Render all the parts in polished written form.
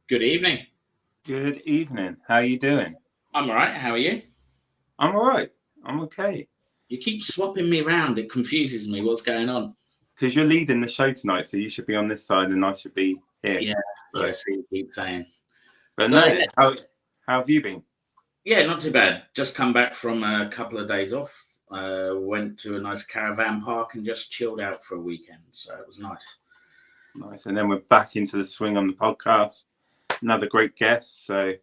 Good evening. Good evening. How you doing? I'm all right. How are you? I'm all right. I'm okay. You keep swapping me around. It confuses me. What's going on? Because you're leading the show tonight, so you should be on this side and I should be here. Yeah, So, yes, you keep saying. but So, no, how have you been? yeah, not too bad. Just come back from a couple of days off. Went to a nice caravan park and just chilled out for a weekend. So it was nice. Nice. And then we're back into the swing on the podcast. Another great guest. So,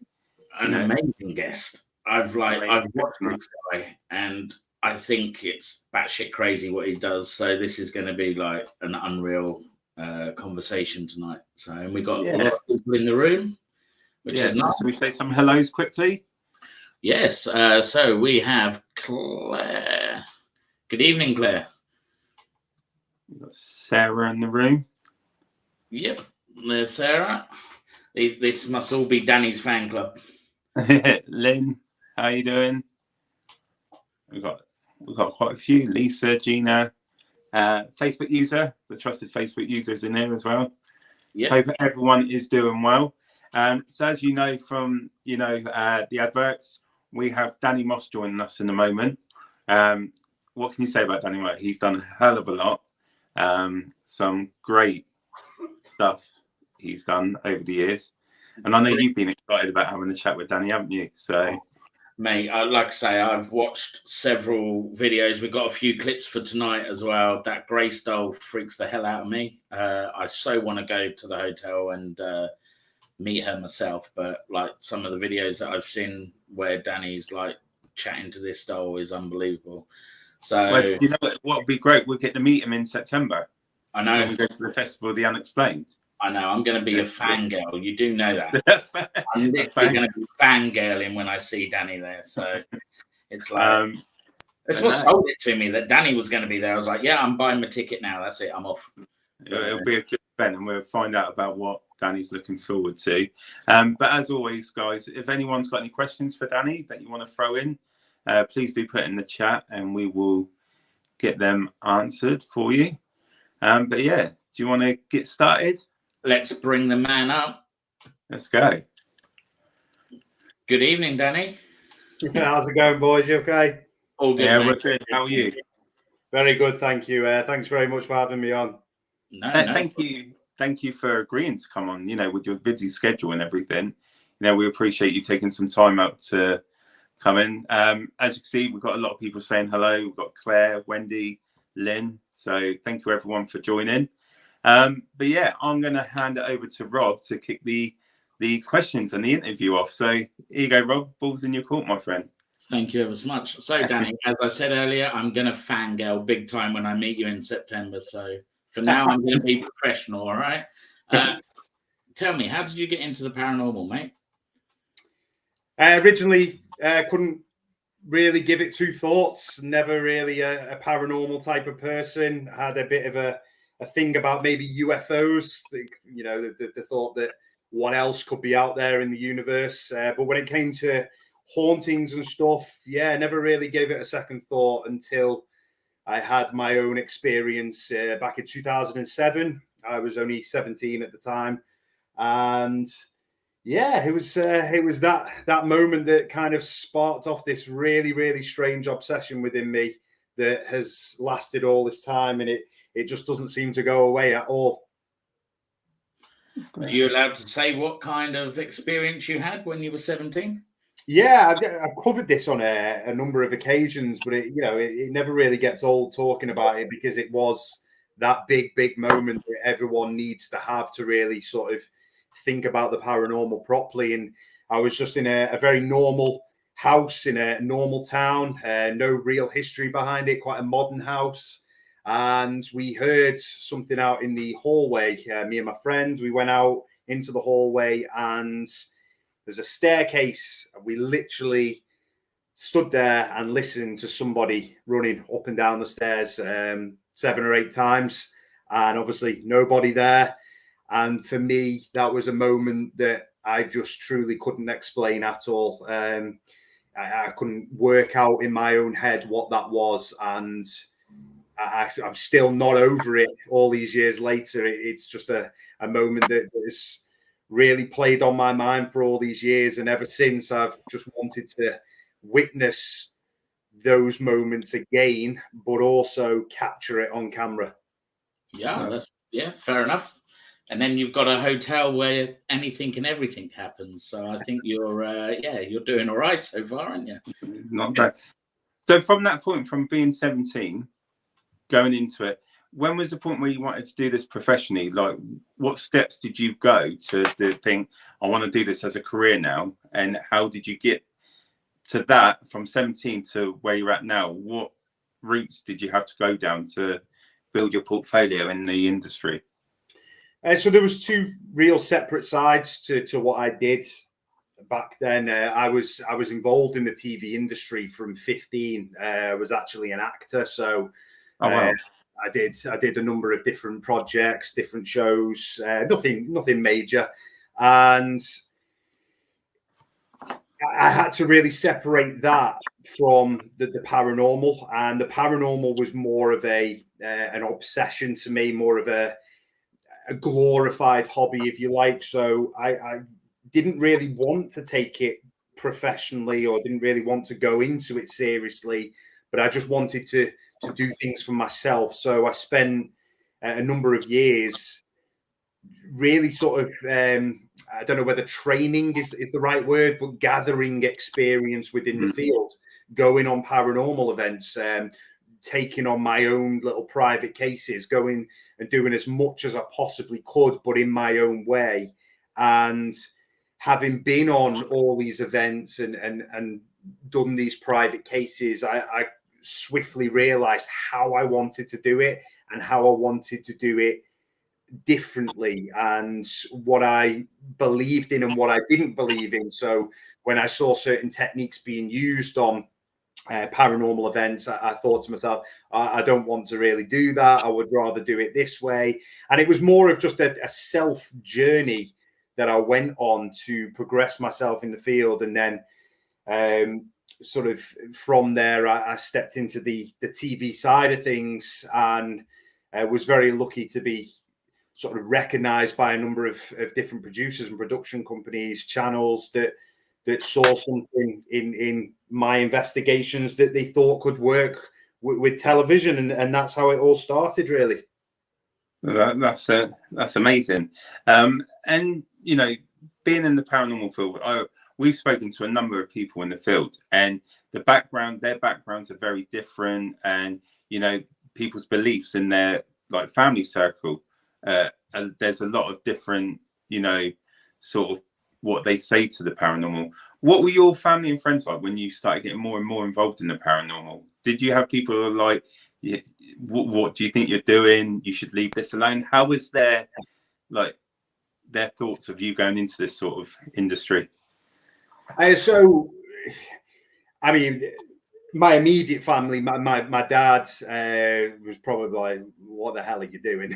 An amazing guest. I've amazing watched tonight. this guy and I think it's batshit crazy what he does. So this is going to be like an unreal conversation tonight. So and we got a Yeah. lot of people in the room, which Yeah. is So, nice. should we say some hellos quickly? Yes. So we have Claire. Good evening, Claire. We've got Sarah in the room. Yep. There's Sarah. This must all be Danny's fan club. Lynn, how you doing? We've got quite a few. Lisa, Gina, Facebook user, the trusted Facebook users in there as well. Yeah. Hope everyone is doing well. So as you know from the adverts, we have Danny Moss joining us in a moment. What can you say about Danny Moss? He's done a hell of a lot. Some great stuff he's done over the years, and I know you've been excited about having a chat with Danny, haven't you? So, mate, like I say, I've watched several videos. We've got a few clips for tonight as well. That grey stole freaks the hell out of me. I so want to go to the hotel and meet her myself, but like some of the videos that I've seen where Danny's like chatting to this doll is unbelievable. So, well, you know what would be great? We'll get to meet him in September. I know. When we go to the festival of the Unexplained. I know. I'm going to be a fangirl. You do know that. I'm literally going to be fangirling when I see Danny there. So it's like, it's what sold it to me that Danny was going to be there. I was like, yeah, I'm buying my ticket now. That's it. I'm off. It'll be a good event, and we'll find out about what Danny's looking forward to. But as always, guys, if anyone's got any questions for Danny that you want to throw in, please do put it in the chat, and we will get them answered for you. But yeah, do you want to get started? Let's bring the man up. Let's go. Good evening, Danny. How's it going, boys? You okay? All good. Yeah, mate. we're good. How are you? Very good, thank you. Thanks very much for having me on. No. Thank you for agreeing to come on. With your busy schedule and everything, we appreciate you taking some time out to come in. As you can see, we've got a lot of people saying hello. We've got Claire, Wendy, Lynn. So thank you everyone for joining. But yeah, I'm going to hand it over to Rob to kick the questions and the interview off. So here you go, Rob. Ball's in your court, my friend. Thank you ever so much. So, Danny, as I said earlier, I'm going to fangirl big time when I meet you in September. So for now, I'm going to be professional, all right? Tell me, how did you get into the paranormal, mate? Originally, couldn't really give it two thoughts. Never really a paranormal type of person. Had a bit of a thing about maybe UFOs. The thought that what else could be out there in the universe. But when it came to hauntings and stuff, yeah, never really gave it a second thought until I had my own experience back in 2007. I was only 17 at the time, and yeah, it was that moment that kind of sparked off this really, really strange obsession within me that has lasted all this time, and it just doesn't seem to go away at all. Are you allowed to say what kind of experience you had when you were 17? Yeah, I've covered this on a number of occasions, but it never really gets old talking about it because it was that big moment that everyone needs to have to really sort of think about the paranormal properly. And I was just in a very normal house in a normal town, no real history behind it, quite a modern house. And we heard something out in the hallway. Me and my friend, we went out into the hallway and there's a staircase. We literally stood there and listened to somebody running up and down the stairs 7 or 8 times. And obviously nobody there. And for me, that was a moment that I just truly couldn't explain at all. I couldn't work out in my own head what that was. And I'm still not over it all these years later. It's just a moment that has really played on my mind for all these years. And ever since, I've just wanted to witness those moments again, but also capture it on camera. Yeah, fair enough. And then you've got a hotel where anything and everything happens. So I think you're doing all right so far, aren't you? Not bad. So from that point, from being 17, going into it, when was the point where you wanted to do this professionally? Like, what steps did you go to think, I want to do this as a career now? And how did you get to that from 17 to where you're at now? What routes did you have to go down to build your portfolio in the industry? So there was two real separate sides to what I did back then. I was involved in the TV industry from 15. I was actually an actor, so I did a number of different projects, different shows, nothing major, and I had to really separate that from the paranormal, and the paranormal was more of an obsession to me, more of a glorified hobby, if you like. So I didn't really want to take it professionally, or didn't really want to go into it seriously, but I just wanted to do things for myself. So I spent a number of years really sort of, I don't know whether training is the right word, but gathering experience within the field, going on paranormal events, taking on my own little private cases, going and doing as much as I possibly could, but in my own way. And having been on all these events and done these private cases, I swiftly realized how I wanted to do it and how I wanted to do it differently, and what I believed in and what I didn't believe in. So when I saw certain techniques being used on paranormal events, I thought to myself, I don't want to really do that. I would rather do it this way. And it was more of just a self journey that I went on to progress myself in the field. And then sort of from there, I stepped into the TV side of things, and was very lucky to be sort of recognized by a number of different producers and production companies, channels that saw something in my investigations that they thought could work with television, and that's how it all started, really. That's amazing. And you know, being in the paranormal field, we've spoken to a number of people in the field, and their backgrounds are very different, and you know, people's beliefs in their like family circle. And there's a lot of different, you know, sort of what they say to the paranormal. What were your family and friends like when you started getting more and more involved in the paranormal? Did you have people who were like, what do you think you're doing? You should leave this alone. How was their thoughts of you going into this sort of industry? So, I mean, my immediate family, my dad was probably like, what the hell are you doing?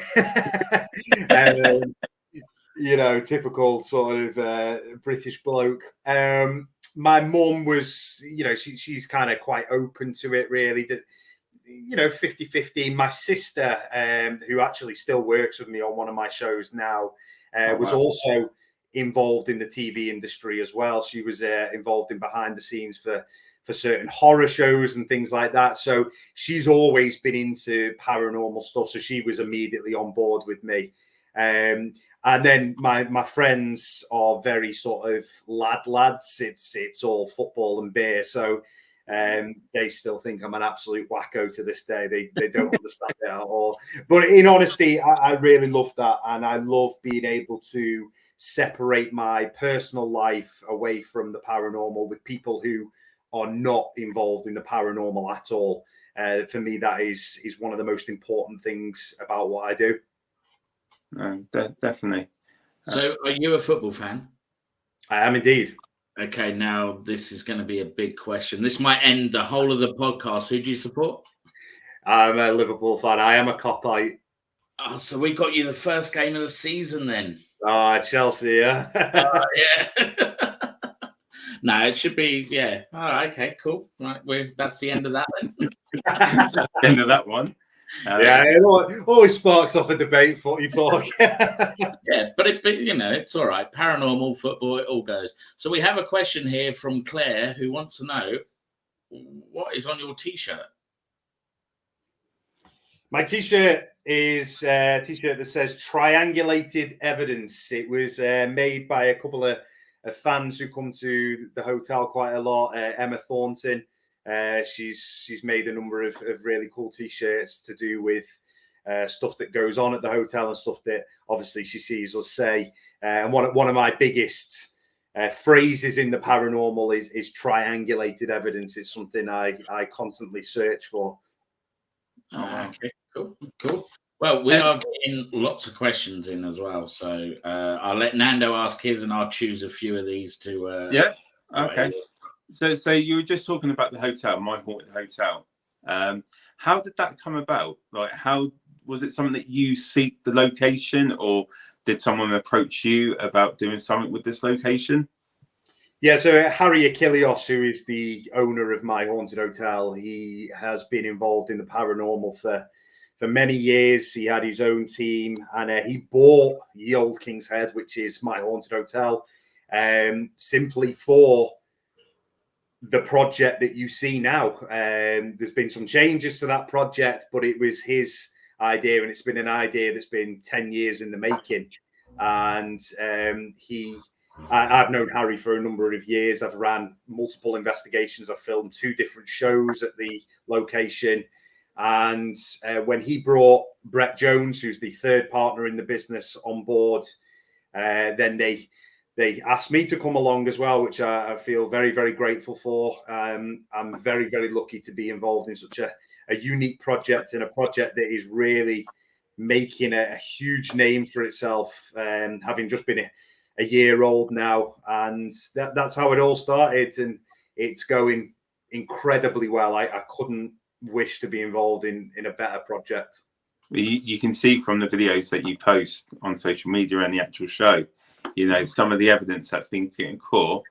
You know, typical sort of British bloke. My mum was, you know, she's kind of quite open to it, really. That, you know, 50-50. My sister, who actually still works with me on one of my shows now, was also involved in the TV industry as well. She was involved in behind the scenes for certain horror shows and things like that. So she's always been into paranormal stuff. So she was immediately on board with me. And then my friends are very sort of lads. It's all football and beer. So they still think I'm an absolute wacko to this day. They don't understand it at all. But in honesty, I really love that. And I love being able to separate my personal life away from the paranormal with people who are not involved in the paranormal at all. For me, that is one of the most important things about what I do. Definitely. So are you a football fan? I am indeed. Okay, now this is going to be a big question. This might end the whole of the podcast. Who do you support? I'm a Liverpool fan. I am a Copite. Oh, so we got you the first game of the season then. Chelsea, yeah. Yeah. No, it should be, yeah. Oh, okay, cool. Right, that's the end of that then. End of that one. Yeah, it always sparks off a debate for you talk. Yeah, but it's all right. Paranormal, football, it all goes. So we have a question here from Claire who wants to know what is on your T-shirt. My T-shirt is a T-shirt that says "Triangulated Evidence." It was made by a couple of fans who come to the hotel quite a lot. Emma Thornton. She's made a number of really cool T-shirts to do with stuff that goes on at the hotel and stuff that obviously she sees us say. And one of my biggest phrases in the paranormal is triangulated evidence. It's something I constantly search for. Oh, wow. Okay, cool. Well, we are getting lots of questions in as well, so I'll let Nando ask his, and I'll choose a few of these to. Yeah. Okay. So you were just talking about the hotel, My Haunted Hotel. How did that come about? Like, how was it something that you seek the location, or did someone approach you about doing something with this location? Yeah, so Harry Achilleos, who is the owner of My Haunted Hotel, he has been involved in the paranormal for many years. He had his own team, and he bought Ye Old King's Head, which is My Haunted Hotel, simply for the project that you see now. There's been some changes to that project, but it was his idea, and it's been an idea that's been 10 years in the making. And I've known Harry for a number of years. I've ran multiple investigations. I've filmed 2 different shows at the location. And when he brought Brett Jones, who's the third partner in the business, on board, then they asked me to come along as well, which I feel very, very grateful for. I'm very, very lucky to be involved in such a unique project, and a project that is really making a huge name for itself, having just been a year old now. And that's how it all started, and it's going incredibly well. I couldn't wish to be involved in a better project. You can see from the videos that you post on social media and the actual show, some of the evidence that's been getting caught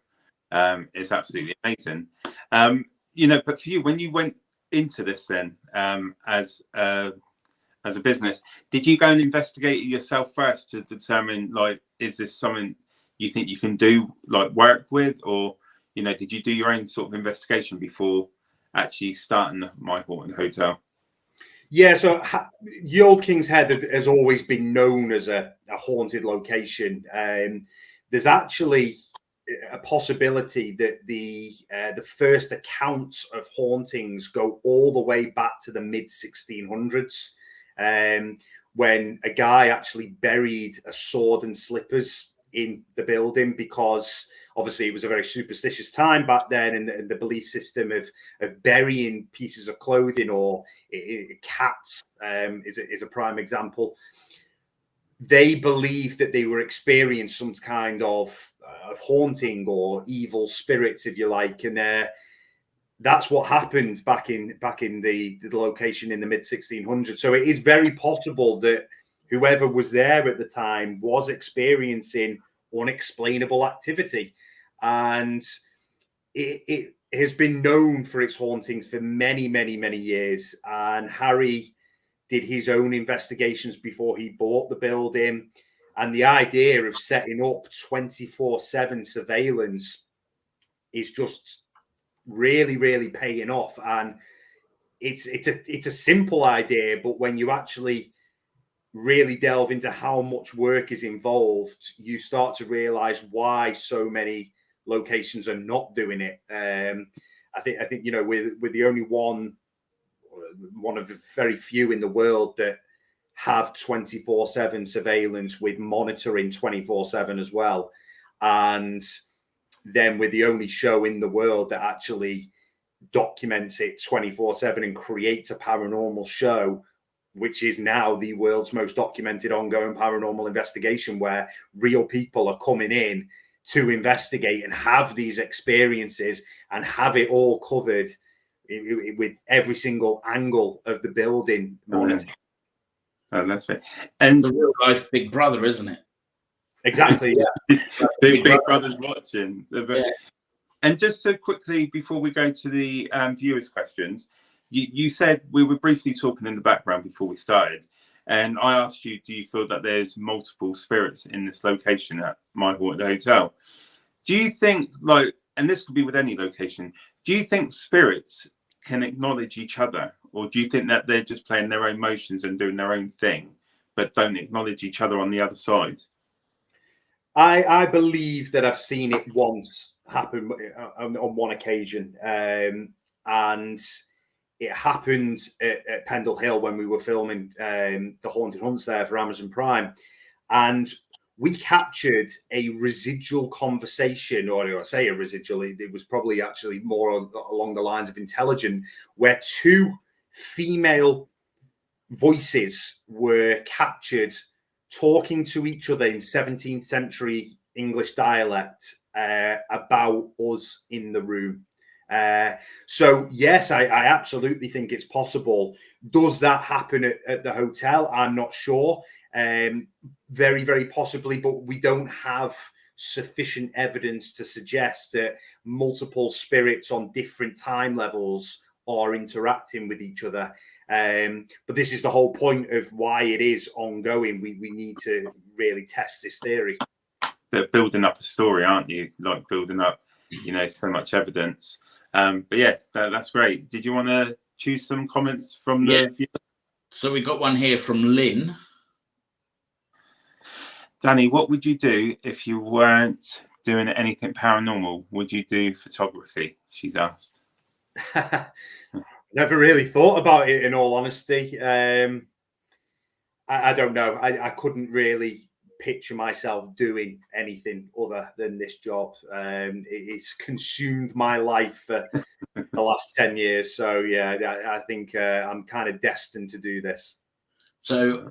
is absolutely amazing. But for you, when you went into this then, as a business, did you go and investigate it yourself first to determine, like, is this something you think you can do, like, work with, or did you do your own sort of investigation before actually starting the My Haunted Hotel? Yeah, so Ye Old King's Head has always been known as a haunted location. There's actually a possibility that the first accounts of hauntings go all the way back to the mid 1600s, when a guy actually buried a sword and slippers in the building, because obviously it was a very superstitious time back then, and the belief system of burying pieces of clothing or cats is a prime example. They believed that they were experiencing some kind of haunting or evil spirits, if you like, and that's what happened back in the location in the mid 1600s. So it is very possible that whoever was there at the time was experiencing unexplainable activity, and it has been known for its hauntings for many, many, many years. And Harry did his own investigations before he bought the building, and the idea of setting up 24/7 surveillance is just really, really paying off. And it's a simple idea, but when you actually really delve into how much work is involved, you start to realize why so many locations are not doing it. I think we're the only one of the very few in the world that have 24/7 surveillance with monitoring 24/7 as well. And then we're the only show in the world that actually documents it 24/7 and creates a paranormal show, which is now the world's most documented ongoing paranormal investigation, where real people are coming in to investigate and have these experiences and have it all covered with every single angle of the building monitored. Oh, that's fair. And the real life Big Brother, isn't it? Exactly. Yeah. Big Brother's watching. Yeah. And just so quickly before we go to the viewers' questions, You said, we were briefly talking in the background before we started, and I asked you, do you feel that there's multiple spirits in this location at my haunted hotel? Do you think, like, and this could be with any location, do you think spirits can acknowledge each other, or do you think that they're just playing their own motions and doing their own thing, but don't acknowledge each other on the other side? I believe that I've seen it once happen on one occasion, and it happened at Pendle Hill when we were filming the Haunted Hunts there for Amazon Prime, and we captured a residual conversation, or I say a residual, it was probably actually more along the lines of intelligent, where two female voices were captured talking to each other in 17th century English dialect about us in the room. So yes, I absolutely think it's possible. Does that happen at the hotel? I'm not sure. Very, very possibly, but we don't have sufficient evidence to suggest that multiple spirits on different time levels are interacting with each other. But this is the whole point of why it is ongoing. We need to really test this theory. They're building up a story, aren't you? Like building up, so much evidence. But yeah, that's great. Did you want to choose some comments from the viewers? So we got one here from Lynn. Danny, what would you do if you weren't doing anything paranormal? Would you do photography? She's asked. Never really thought about it, in all honesty. I don't know. I couldn't really picture myself doing anything other than this job. It's consumed my life for the last 10 years. So yeah, I think I'm kind of destined to do this. So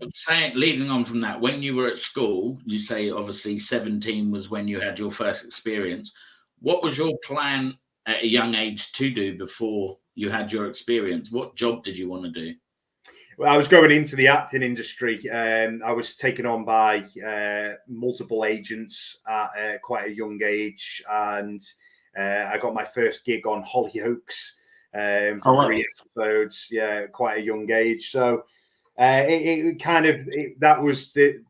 leading on from that, when you were at school, you say obviously 17 was when you had your first experience. What was your plan at a young age to do before you had your experience? What job did you want to do? Well, I was going into the acting industry. I was taken on by multiple agents at quite a young age, and I got my first gig on Hollyoaks for 3 episodes. Yeah, quite a young age. So that was the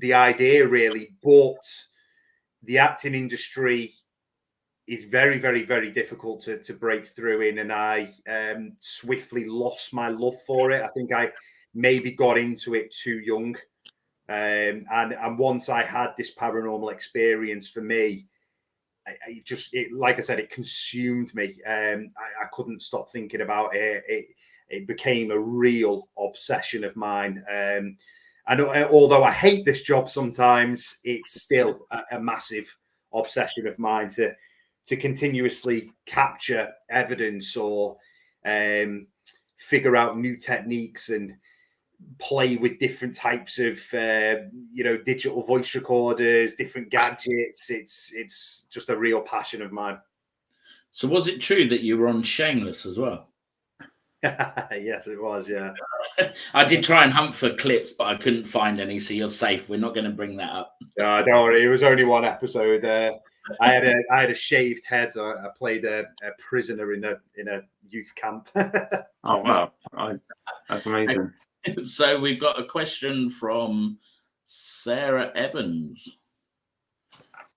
idea, really. But the acting industry is very, very, very difficult to break through in, and I swiftly lost my love for it. I think I maybe got into it too young, and once I had this paranormal experience, for me, like I said, it consumed me. I couldn't stop thinking about it. It became a real obsession of mine. And although I hate this job sometimes, it's still a massive obsession of mine to continuously capture evidence or figure out new techniques and play with different types of digital voice recorders, different gadgets. It's just a real passion of mine. So was it true that you were on Shameless as well? Yes, it was. Yeah. I did try and hunt for clips, but I couldn't find any. So you're safe. We're not going to bring that up. No, don't worry. It was only one episode. I had a shaved head. So I played a prisoner in a youth camp. Oh wow, that's amazing. So we've got a question from Sarah Evans.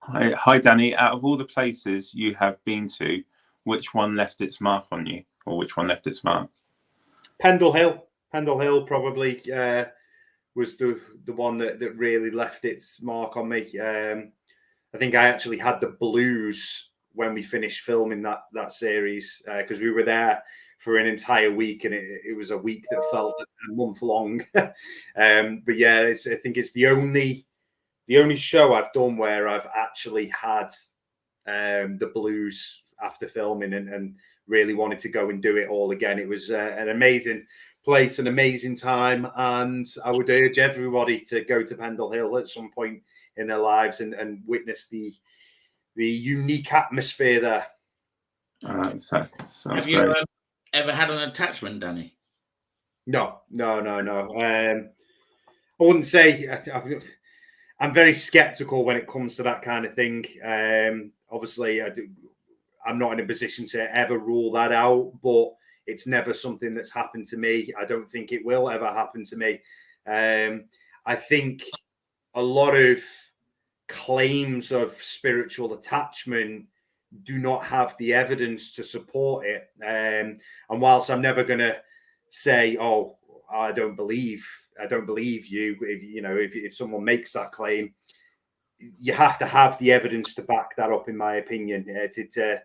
Hi, Danny. Out of all the places you have been to, which one left its mark on you, or which one left its mark? Pendle Hill. Pendle Hill probably was the one that really left its mark on me. I think I actually had the blues when we finished filming that series, because we were there for an entire week, and it was a week that felt a month long. But yeah, I think it's the only show I've done where I've actually had the blues after filming and really wanted to go and do it all again. It was an amazing place, an amazing time, and I would urge everybody to go to Pendle Hill at some point in their lives and witness the unique atmosphere there. Have you ever had an attachment, Danny? No. I wouldn't say. I'm very skeptical when it comes to that kind of thing. Obviously, I'm not in a position to ever rule that out, but it's never something that's happened to me. I don't think it will ever happen to me. I think a lot of claims of spiritual attachment do not have the evidence to support it. And whilst I'm never going to say, "Oh, I don't believe you," if someone makes that claim, you have to have the evidence to back that up. In my opinion, it's a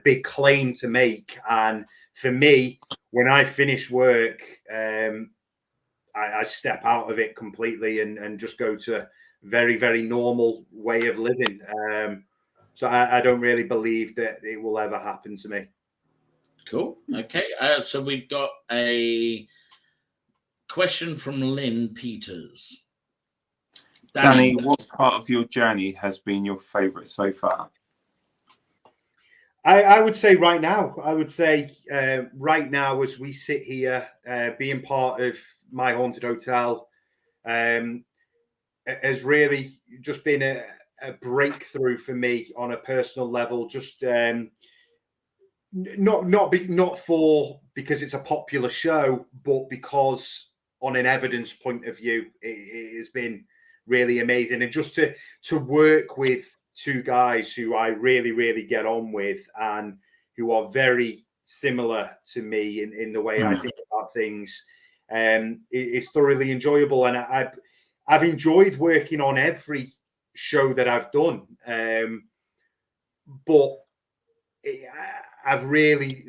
big claim to make. And for me, when I finish work, I step out of it completely and just go to a very, very normal way of living. So I don't really believe that it will ever happen to me. Cool. Okay. So we've got a question from Lynn Peters. Danny, what part of your journey has been your favourite so far? I would say right now. I would say right now, as we sit here, being part of My Haunted Hotel has really just been a breakthrough for me on a personal level. Just not for because it's a popular show, but because on an evidence point of view, it has been really amazing. And just to work with two guys who I really, really get on with and who are very similar to me in the way I think about things, it's thoroughly enjoyable. And I've enjoyed working on every show that I've done. But I've really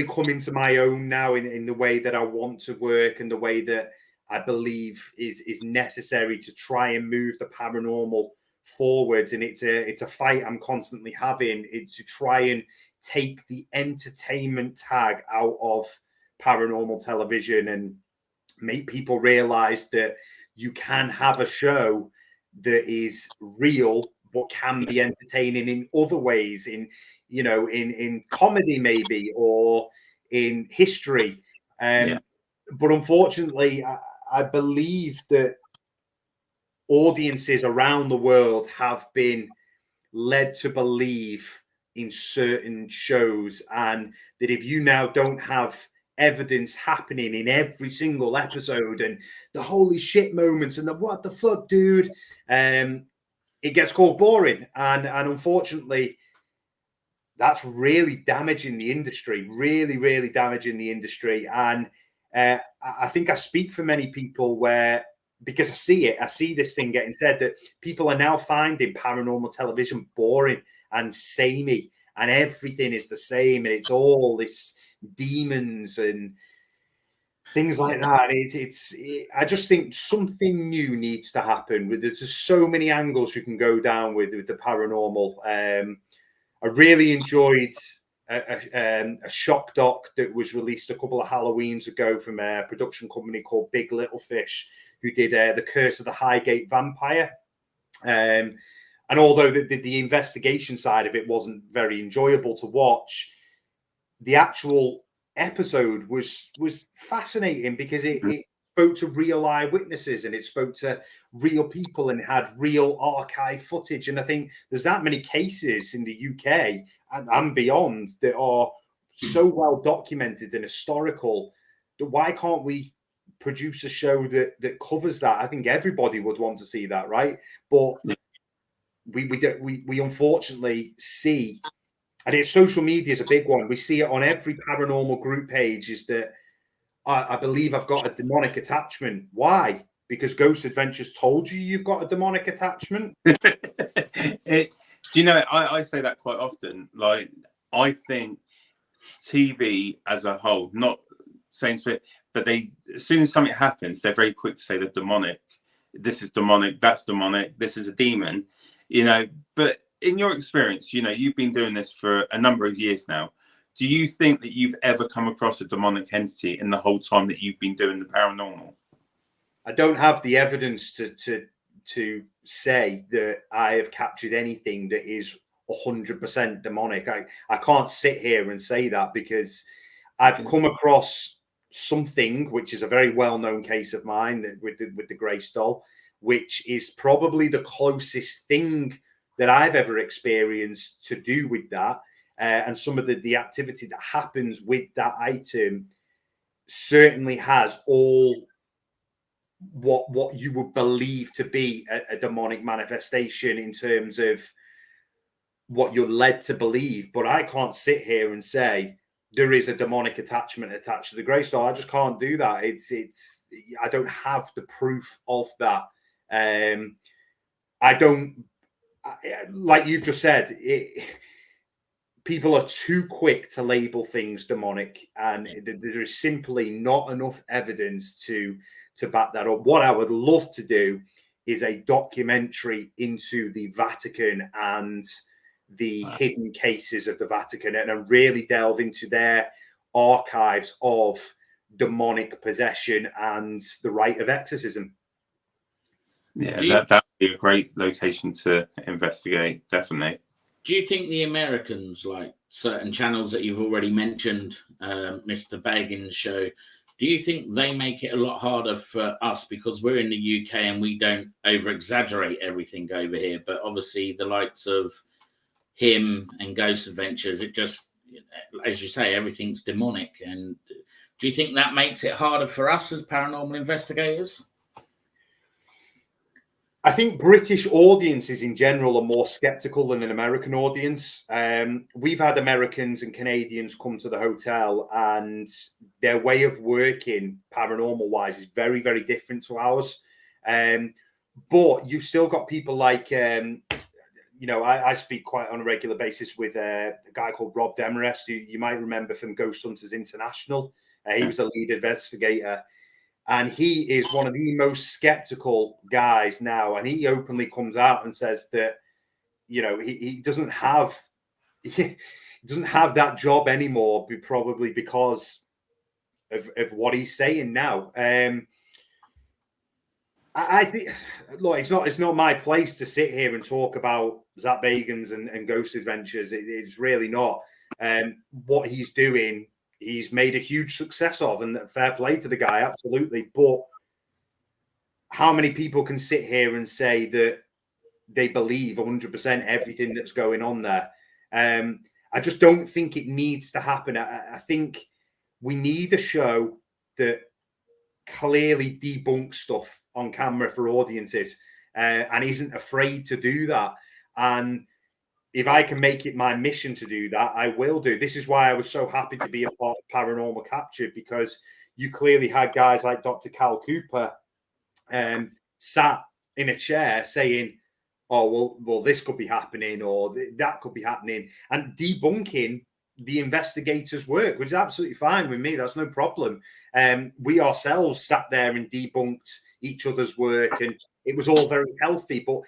come into my own now in the way that I want to work and the way that I believe is necessary to try and move the paranormal forwards. And it's a fight I'm constantly having. It's to try and take the entertainment tag out of paranormal television and make people realize that you can have a show that is real but can be entertaining in other ways, in comedy maybe, or in history. But unfortunately, I believe that audiences around the world have been led to believe in certain shows, and that if you now don't have evidence happening in every single episode and the holy shit moments and the what the fuck, dude, it gets called boring. And unfortunately, that's really damaging the industry, really, really damaging the industry. And I think I speak for many people where, because I see this thing getting said, that people are now finding paranormal television boring and samey, and everything is the same, and it's all this demons and things like that. I just think something new needs to happen. There's just so many angles you can go down with the paranormal. I really enjoyed a shock doc that was released a couple of Halloweens ago from a production company called Big Little Fish, who did The Curse of the Highgate Vampire. And although the investigation side of it wasn't very enjoyable to watch, the actual episode was fascinating because it spoke to real eyewitnesses and it spoke to real people and had real archive footage. And I think there's that many cases in the UK and beyond that are so well documented and historical that why can't we produce a show that covers that? I think everybody would want to see that, right? But we unfortunately see, and it's social media is a big one. We see it on every paranormal group page, is that I believe I've got a demonic attachment. Why? Because Ghost Adventures told you've got a demonic attachment. Do you know, I say that quite often. Like, I think TV as a whole, not saying split, but as soon as something happens, they're very quick to say they're demonic. This is demonic, that's demonic, this is a demon, but in your experience, you've been doing this for a number of years now. Do you think that you've ever come across a demonic entity in the whole time that you've been doing the paranormal? I don't have the evidence to say that I have captured anything that is 100% demonic. I can't sit here and say that because I've come across something, which is a very well-known case of mine with the Grace doll, which is probably the closest thing that I've ever experienced to do with that, and some of the activity that happens with that item certainly has all what you would believe to be a demonic manifestation in terms of what you're led to believe. But I can't sit here and say there is a demonic attachment attached to the grey stone. I just can't do that. I don't have the proof of that. I don't, like you just said, people are too quick to label things demonic, and there is simply not enough evidence to back that up. What I would love to do is a documentary into the Vatican and the hidden cases of the Vatican, and really delve into their archives of demonic possession and the rite of exorcism. Yeah, that would be a great location to investigate, definitely. Do you think the Americans, like certain channels that you've already mentioned, Mr. Baggins' show, do you think they make it a lot harder for us because we're in the UK and we don't over-exaggerate everything over here? But obviously the likes of him and Ghost Adventures, it just, as you say, everything's demonic. And do you think that makes it harder for us as paranormal investigators? I think British audiences in general are more skeptical than an American audience. We've had Americans and Canadians come to the hotel, and their way of working paranormal-wise is very, very different to ours. But you've still got people like, I speak quite on a regular basis with a guy called Rob Demarest, who you might remember from Ghost Hunters International. He was a lead investigator. And he is one of the most skeptical guys now. And he openly comes out and says that, he doesn't have that job anymore, probably because of what he's saying now. I think, look, it's not my place to sit here and talk about Zach Bagans and Ghost Adventures. It's really not. What he's doing, he's made a huge success of, and fair play to the guy, absolutely. But how many people can sit here and say that they believe 100% everything that's going on there? I just don't think it needs to happen. I think we need a show that clearly debunks stuff on camera for audiences, and isn't afraid to do that. And if I can make it my mission to do that, I will do. This is why I was so happy to be a part of Paranormal Captured, because you clearly had guys like Dr. Cal Cooper sat in a chair saying, oh, well, this could be happening, or that could be happening, and debunking the investigators' work, which is absolutely fine with me. That's no problem. We ourselves sat there and debunked each other's work, and it was all very healthy. But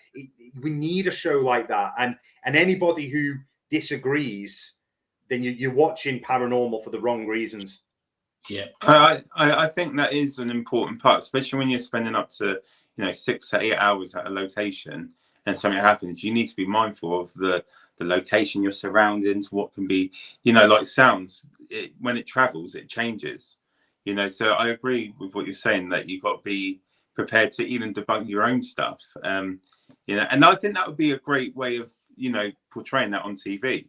we need a show like that. And anybody who disagrees, then you're watching Paranormal for the wrong reasons. Yeah, I think that is an important part, especially when you're spending up to 6 to 8 hours at a location and something happens. You need to be mindful of the location, your surroundings, what can be, like sounds. When it travels, it changes. So I agree with what you're saying, that you've got to be prepared to even debunk your own stuff. And I think that would be a great way of portraying that on TV.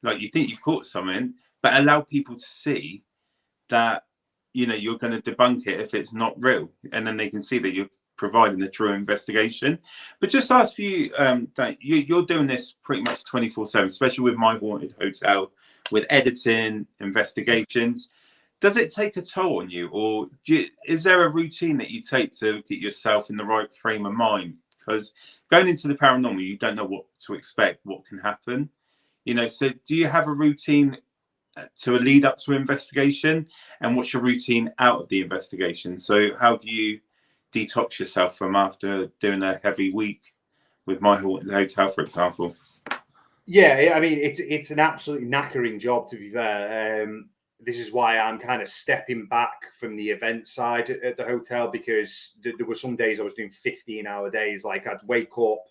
Like, you think you've caught something, but allow people to see that you're going to debunk it if it's not real, and then they can see that you're providing a true investigation. But just ask for you, you're doing this pretty much 24/7, especially with My Haunted Hotel, with editing, investigations. Does it take a toll on you, or is there a routine that you take to get yourself in the right frame of mind? Because going into the paranormal, you don't know what to expect, what can happen. So do you have a routine to a lead up to investigation, and what's your routine out of the investigation? So how do you detox yourself from after doing a heavy week with My Haunted Hotel, for example? Yeah, I mean, it's an absolutely knackering job, to be fair. This is why I'm kind of stepping back from the event side at the hotel, because there were some days I was doing 15-hour days. Like, I'd wake up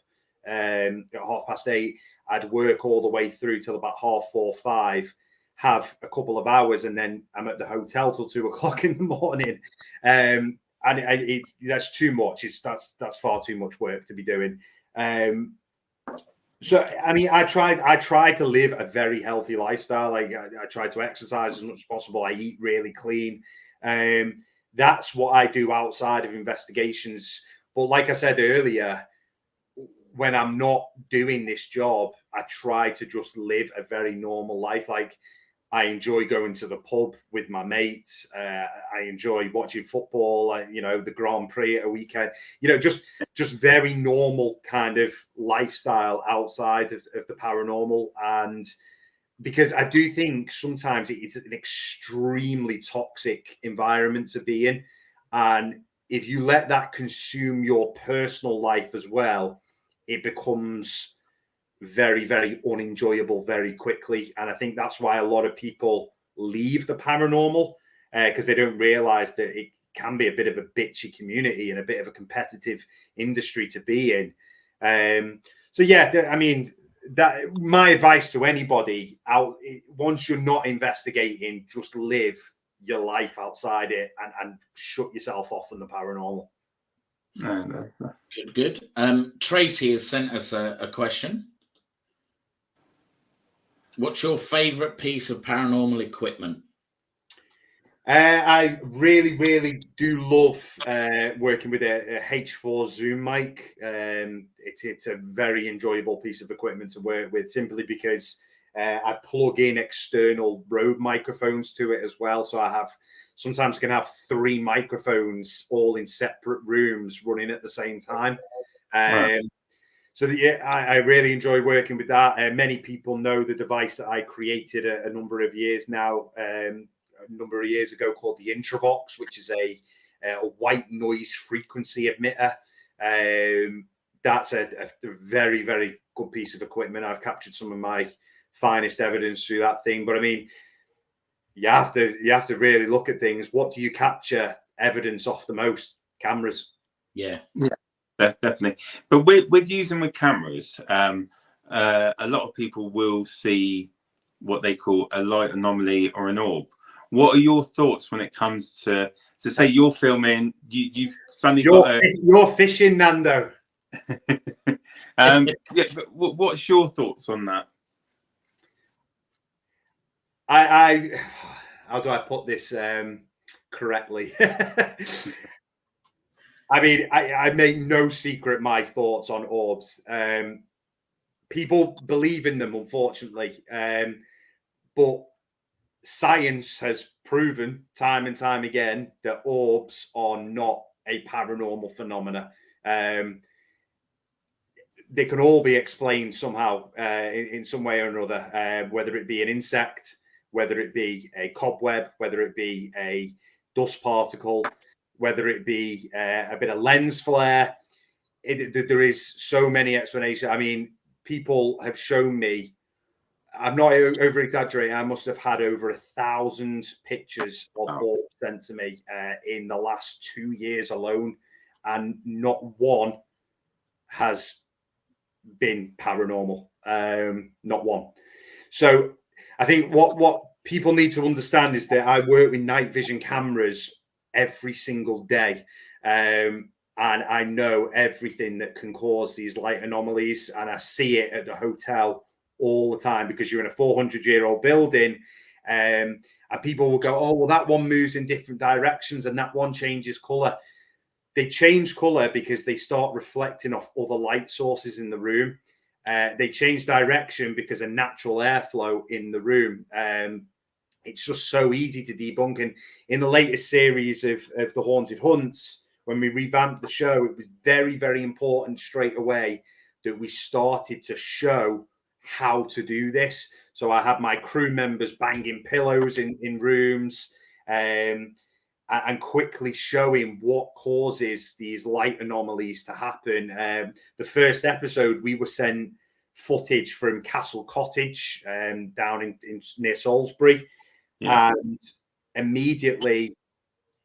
at 8:30, I'd work all the way through till about 4:30, 5, have a couple of hours, and then I'm at the hotel till 2:00 in the morning. And that's too much. That's far too much work to be doing. So, I mean, I tried to live a very healthy lifestyle. Like I try to exercise as much as possible. I eat really clean. That's what I do outside of investigations. But like I said earlier, when I'm not doing this job, I try to just live a very normal life. Like I enjoy going to the pub with my mates. I enjoy watching football, the Grand Prix at a weekend. Just very normal kind of lifestyle outside of the paranormal. And because I do think sometimes it's an extremely toxic environment to be in. And if you let that consume your personal life as well, it becomes very, very unenjoyable very quickly. And I think that's why a lot of people leave the paranormal because they don't realize that it can be a bit of a bitchy community and a bit of a competitive industry to be in. So yeah, I mean, that my advice to anybody out once you're not investigating, just live your life outside it and shut yourself off from the paranormal. Good. Tracy has sent us a question. What's your favorite piece of paranormal equipment? I really, really do love working with a H4 Zoom mic. It's a very enjoyable piece of equipment to work with, simply because I plug in external Rode microphones to it as well. So I sometimes can have 3 microphones all in separate rooms running at the same time. Wow. So I really enjoy working with that. Many people know the device that I created a number of years now. A number of years ago, called the Intravox, which is a white noise frequency emitter. That's a very, very good piece of equipment. I've captured some of my finest evidence through that thing. But I mean, you have to really look at things. What do you capture evidence off the most? Cameras. Yeah, definitely. But with using with cameras, a lot of people will see what they call a light anomaly or an orb. What are your thoughts when it comes to say you're filming, you've suddenly you're fishing, Nando. Yeah, but what's your thoughts on that? How do I put this correctly? I mean, I make no secret my thoughts on orbs. People believe in them, unfortunately, but science has proven time and time again that orbs are not a paranormal phenomena. They can all be explained somehow in some way or another, whether it be an insect, whether it be a cobweb, whether it be a dust particle, whether it be a bit of lens flare. There is so many explanations. I mean, people have shown me, I'm not over exaggerating, I must have had over 1,000 pictures of orbs sent to me in the last 2 years alone, and not one has been paranormal. Not one. So I think what people need to understand is that I work with night vision cameras every single day. And I know everything that can cause these light anomalies, and I see it at the hotel all the time, because you're in a 400-year-old building, and people will go, oh, well, that one moves in different directions and that one changes color. They change color because they start reflecting off other light sources in the room. They change direction because of natural airflow in the room. It's just so easy to debunk. And in the latest series of the Haunted Hunts, when we revamped the show, it was very, very important straight away that we started to show how to do this. So I had my crew members banging pillows in rooms, and quickly showing what causes these light anomalies to happen. The first episode, we were sent footage from Castle Cottage down in near Salisbury. Yeah. And immediately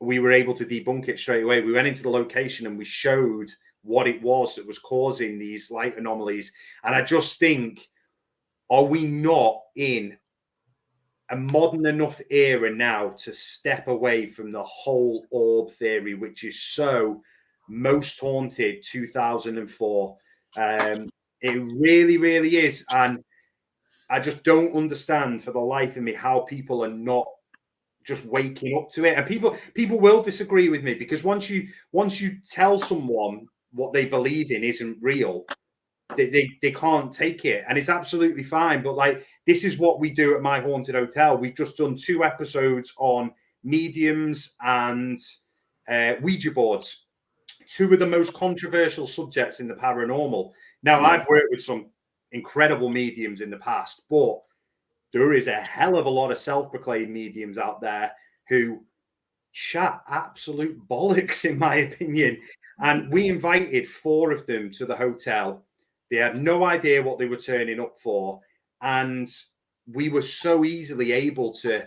we were able to debunk it straight away. We went into the location and we showed what it was that was causing these light anomalies. And I just think, are we not in a modern enough era now to step away from the whole orb theory, which is so most haunted 2004? It really, really is. And I just don't understand for the life of me how people are not just waking up to it. And people will disagree with me, because once you tell someone what they believe in isn't real, they can't take it, and it's absolutely fine. But like, this is what we do at My Haunted Hotel. We've just done 2 episodes on mediums and Ouija boards, 2 of the most controversial subjects in the paranormal. Now, I've worked with some incredible mediums in the past, but there is a hell of a lot of self-proclaimed mediums out there who chat absolute bollocks, in my opinion. And we invited 4 of them to the hotel. They had no idea what they were turning up for. And we were so easily able to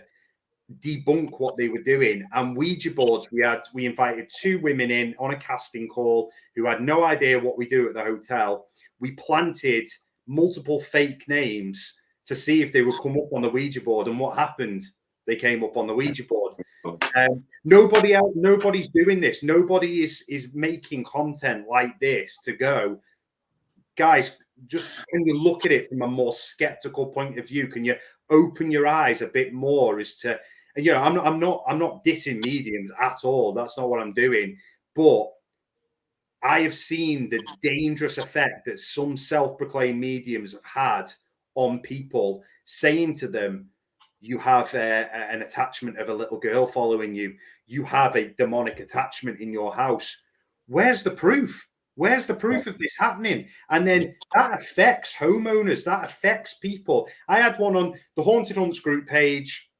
debunk what they were doing. And Ouija boards, we invited 2 women in on a casting call who had no idea what we do at the hotel. We planted multiple fake names to see if they would come up on the Ouija board. And what happened? They came up on the Ouija board. Nobody's doing this. Nobody is making content like this to go, guys, just can you look at it from a more skeptical point of view? Can you open your eyes a bit more as to, you know, I'm not dissing mediums at all. That's not what I'm doing. But I have seen the dangerous effect that some self-proclaimed mediums have had on people, saying to them, you have an attachment of a little girl following you. You have a demonic attachment in your house. Where's the proof? Where's the proof of this happening? And then that affects homeowners. That affects people. I had one on the Haunted Hunts group page,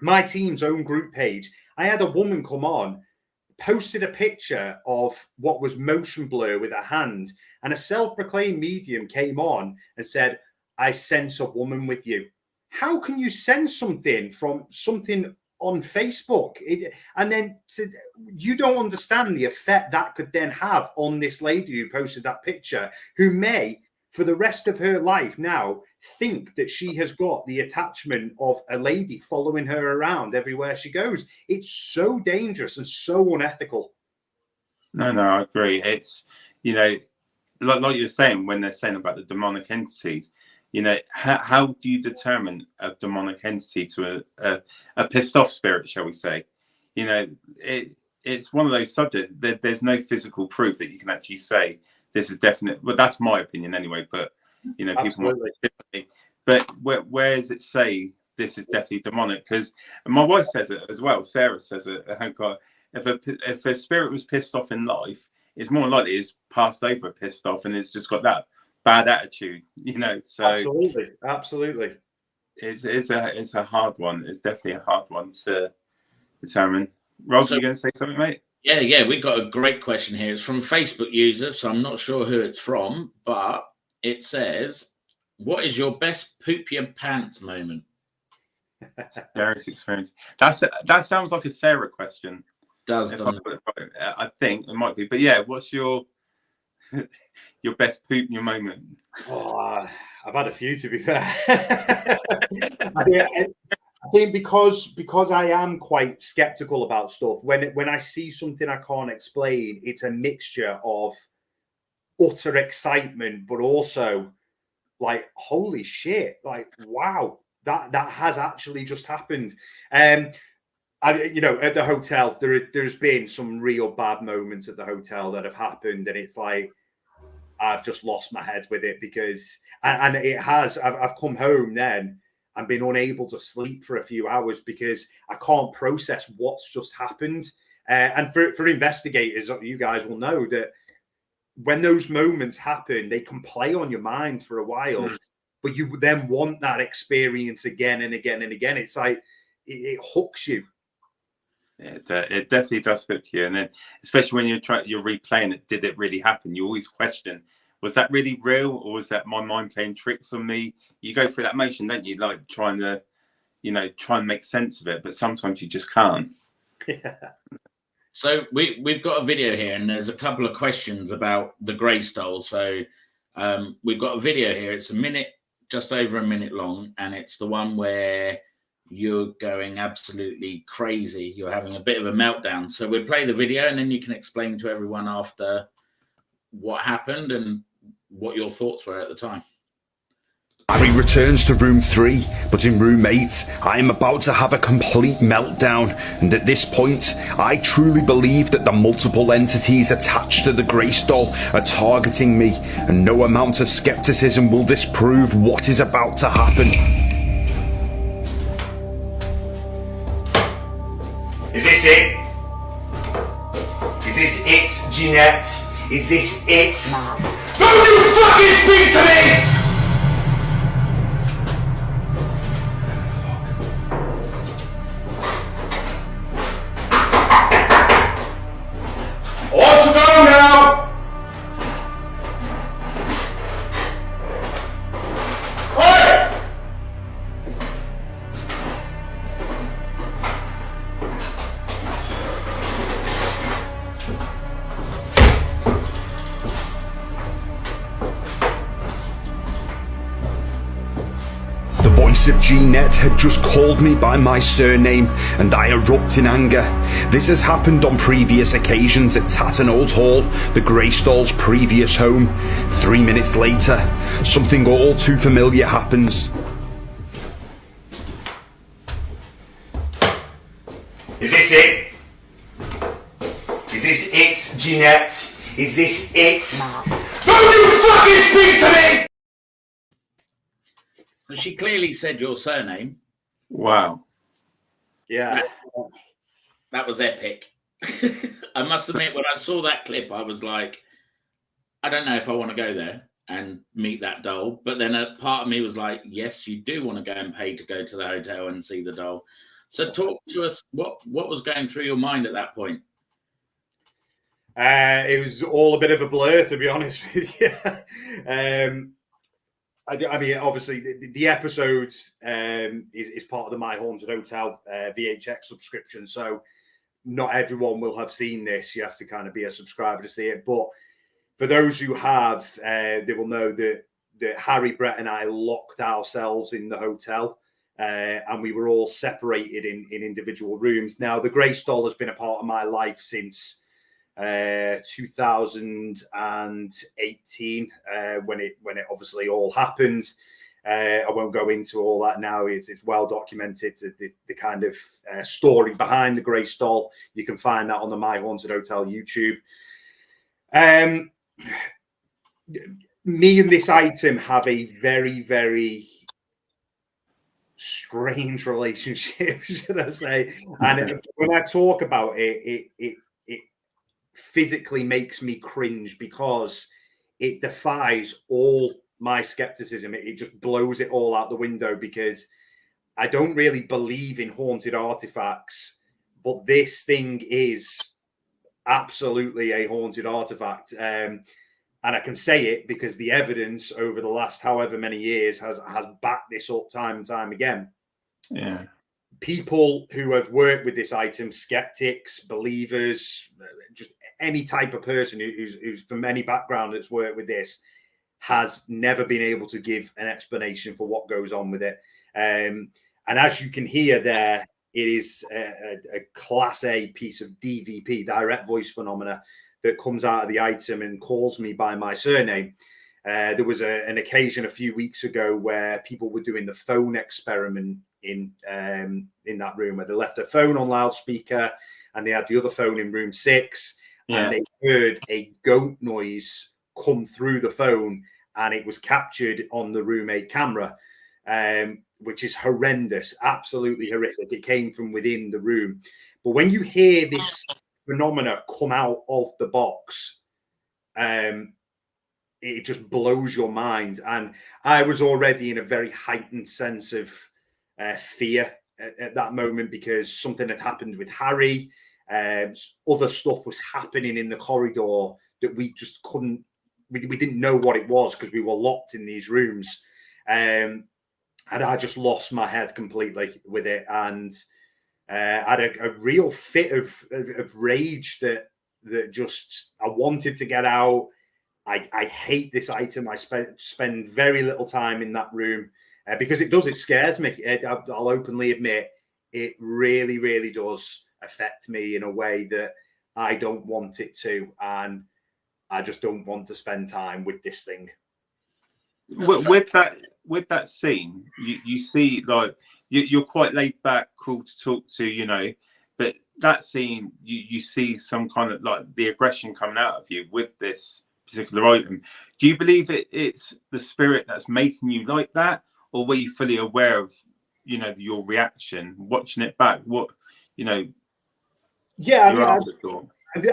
my team's own group page. I had a woman come on, posted a picture of what was motion blur with a hand, and a self-proclaimed medium came on and said, I sense a woman with you. How can you sense something from something on Facebook? And then said, you don't understand the effect that could then have on this lady who posted that picture, who may, for the rest of her life now, think that she has got the attachment of a lady following her around everywhere she goes. It's so dangerous and so unethical. No, I agree. It's, you know, like you're saying, when they're saying about the demonic entities, you know, how do you determine a demonic entity to a pissed off spirit, shall we say? You know, it's one of those subjects that there's no physical proof that you can actually say this is definite. Well, that's my opinion anyway. But you know, Absolutely. people might. But where does it say this is definitely demonic? Because my wife says it as well. Sarah says it. If a spirit was pissed off in life, it's more likely it's passed over pissed off, and it's just got that bad attitude, you know. So absolutely it's a hard one. It's definitely a hard one to determine. Ross, are you going to say something, mate? Yeah, we've got a great question here. It's from a Facebook user, so I'm not sure who it's from, but it says, what is your best poop your pants moment? Sarah's experience. That sounds like a Sarah question. I think it might be, but yeah, what's your best poop in your moment? Oh, I've had a few, to be fair. I think because I am quite skeptical about stuff. When I see something I can't explain, it's a mixture of utter excitement, but also like, holy shit, like, wow, that has actually just happened. You know, at the hotel, there's been some real bad moments at the hotel that have happened, and it's like, I've just lost my head with it, because, and it has, I've come home then and been unable to sleep for a few hours because I can't process what's just happened. And for investigators, you guys will know that when those moments happen, they can play on your mind for a while, but you then want that experience again and again and again. It's like, it hooks you. It definitely does hook you, and then especially when you're replaying it, did it really happen? You always question, was that really real, or was that my mind playing tricks on me? You go through that motion, don't you, like trying to, you know, try and make sense of it, but sometimes you just can't. Yeah. So we've got a video here, and there's a couple of questions about the grey stole. So we've got a video here. It's just over a minute long, and it's the one where you're going absolutely crazy. You're having a bit of a meltdown. So we'll play the video, and then you can explain to everyone after what happened and what your thoughts were at the time. Harry returns to room 3, but in room 8, I am about to have a complete meltdown, and at this point, I truly believe that the multiple entities attached to the Grace doll are targeting me, and no amount of skepticism will disprove what is about to happen. Is this it? Is this it, Jeanette? Is this it? Don't you fucking speak to me! On to go now! Oi! The voice of Jeanette had just called me by my surname, and I erupt in anger. This has happened on previous occasions at Tatton Old Hall, the Grace doll's previous home. 3 minutes later, something all too familiar happens. Is this it? Is this it, Jeanette? Is this it? Don't you fucking speak to me! And she clearly said your surname. Wow. Yeah. That was epic. I must admit, when I saw that clip, I was like, I don't know if I want to go there and meet that doll. But then a part of me was like, yes, you do want to go and pay to go to the hotel and see the doll. So talk to us, what was going through your mind at that point? It was all a bit of a blur, to be honest with you. I mean, obviously, the episode is part of the My Haunted Hotel VHX subscription. So not everyone will have seen this. You have to kind of be a subscriber to see it. But for those who have, they will know that Harry, Brett, and I locked ourselves in the hotel. And we were all separated in individual rooms. Now, the Grace doll has been a part of my life since 2018, when it obviously all happened. I won't go into all that now. It's well documented, the kind of story behind the Grace doll. You can find that on the My Haunted Hotel YouTube. Me and this item have a very, very strange relationship, should I say? And when I talk about it physically makes me cringe because it defies all my skepticism. It just blows it all out the window because I don't really believe in haunted artifacts, but this thing is absolutely a haunted artifact. And I can say it because the evidence over the last however many years has backed this up time and time again. Yeah. People who have worked with this item, skeptics, believers, just any type of person who's from any background that's worked with this has never been able to give an explanation for what goes on with it. And as you can hear there, it is a class A piece of DVP, direct voice phenomena, that comes out of the item and calls me by my surname. There was an occasion a few weeks ago where people were doing the phone experiment in that room, where they left their phone on loudspeaker and they had the other phone in room 6, and they heard a goat noise come through the phone, and it was captured on the room 8 camera, which is horrendous, absolutely horrific. It came from within the room. But when you hear this phenomena come out of the box, it just blows your mind. And I was already in a very heightened sense of fear at that moment because something had happened with Harry. Other stuff was happening in the corridor that we just couldn't, we didn't know what it was because we were locked in these rooms. And I just lost my head completely with it. And I had a real fit of rage that just, I wanted to get out. I hate this item. I spend very little time in that room because it scares me. I'll openly admit it really, really does affect me in a way that I don't want it to. And I just don't want to spend time with this thing. with that scene, you see like you're quite laid back, cool to talk to, but that scene you see some kind of like the aggression coming out of you with this particular item. Do you believe it's the spirit that's making you like that, or were you fully aware of your reaction watching it back? What Yeah,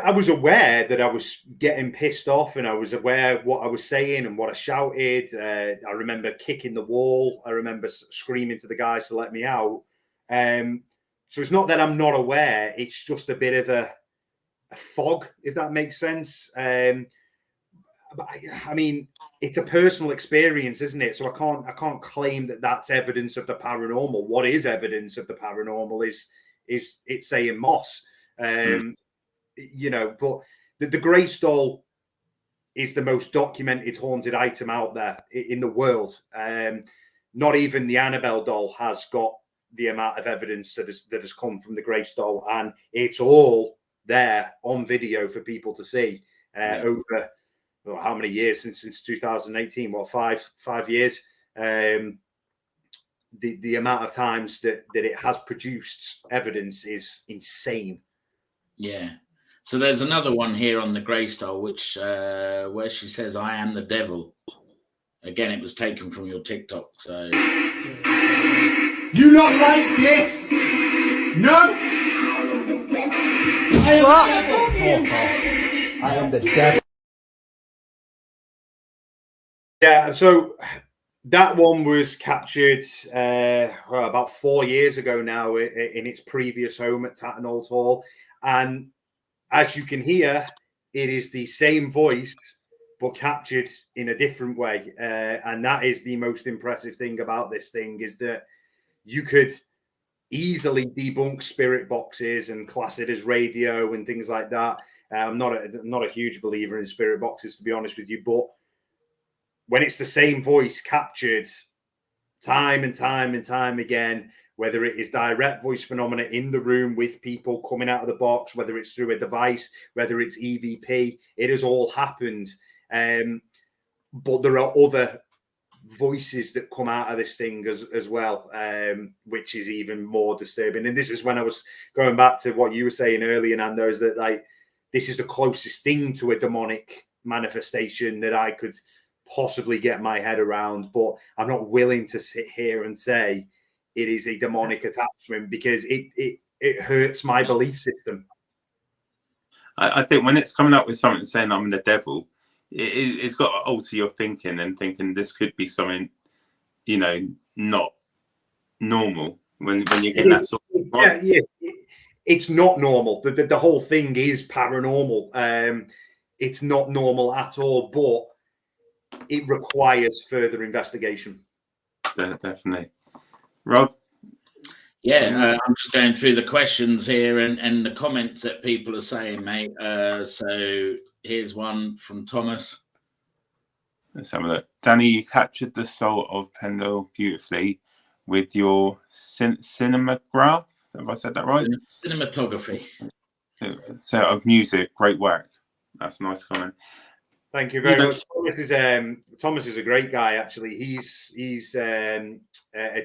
I was aware that I was getting pissed off, and I was aware what I was saying and what I shouted. I remember kicking the wall. I remember screaming to the guys to let me out. So it's not that I'm not aware. It's just a bit of a fog, if that makes sense. But I mean, it's a personal experience, isn't it? So I can't claim that that's evidence of the paranormal. What is evidence of the paranormal is it's saying moss. But the Grey Stole is the most documented haunted item out there in the world. Not even the Annabelle doll has got the amount of evidence that has come from the Grey Stole, and it's all there on video for people to see over how many years since 2018? What, 5 years? The amount of times that it has produced evidence is insane. Yeah. So there's another one here on the Grey Stole, which where she says, "I am the devil." Again, it was taken from your TikTok. So you not like this? No. I am the devil. Yeah. So that one was captured about 4 years ago now in its previous home at Tattenholt Hall, and as you can hear, it is the same voice, but captured in a different way. And that is the most impressive thing about this thing, is that you could easily debunk spirit boxes and class it as radio and things like that. I'm not a huge believer in spirit boxes, to be honest with you, but when it's the same voice captured time and time and time again, whether it is direct voice phenomena in the room with people coming out of the box, whether it's through a device, whether it's EVP, it has all happened. But there are other voices that come out of this thing as well, which is even more disturbing. And this is when I was going back to what you were saying earlier, Nando, is that like this is the closest thing to a demonic manifestation that I could possibly get my head around. But I'm not willing to sit here and say it is a demonic attachment, because it hurts my belief system. I think when it's coming up with something saying I'm the devil, it's got to alter your thinking and thinking this could be something, not normal when you're getting that sort of vibe. Yes, it's not normal. The whole thing is paranormal. It's not normal at all, but it requires further investigation. Definitely. Rob? Yeah, I'm just going through the questions here and the comments that people are saying, mate. So here's one from Thomas. Let's have a look. Danny, you captured the soul of Pendle beautifully with your cinematograph. Have I said that right? Cinematography. So of music, great work. That's a nice comment. Thank you very much. Thomas is a great guy, actually. He's a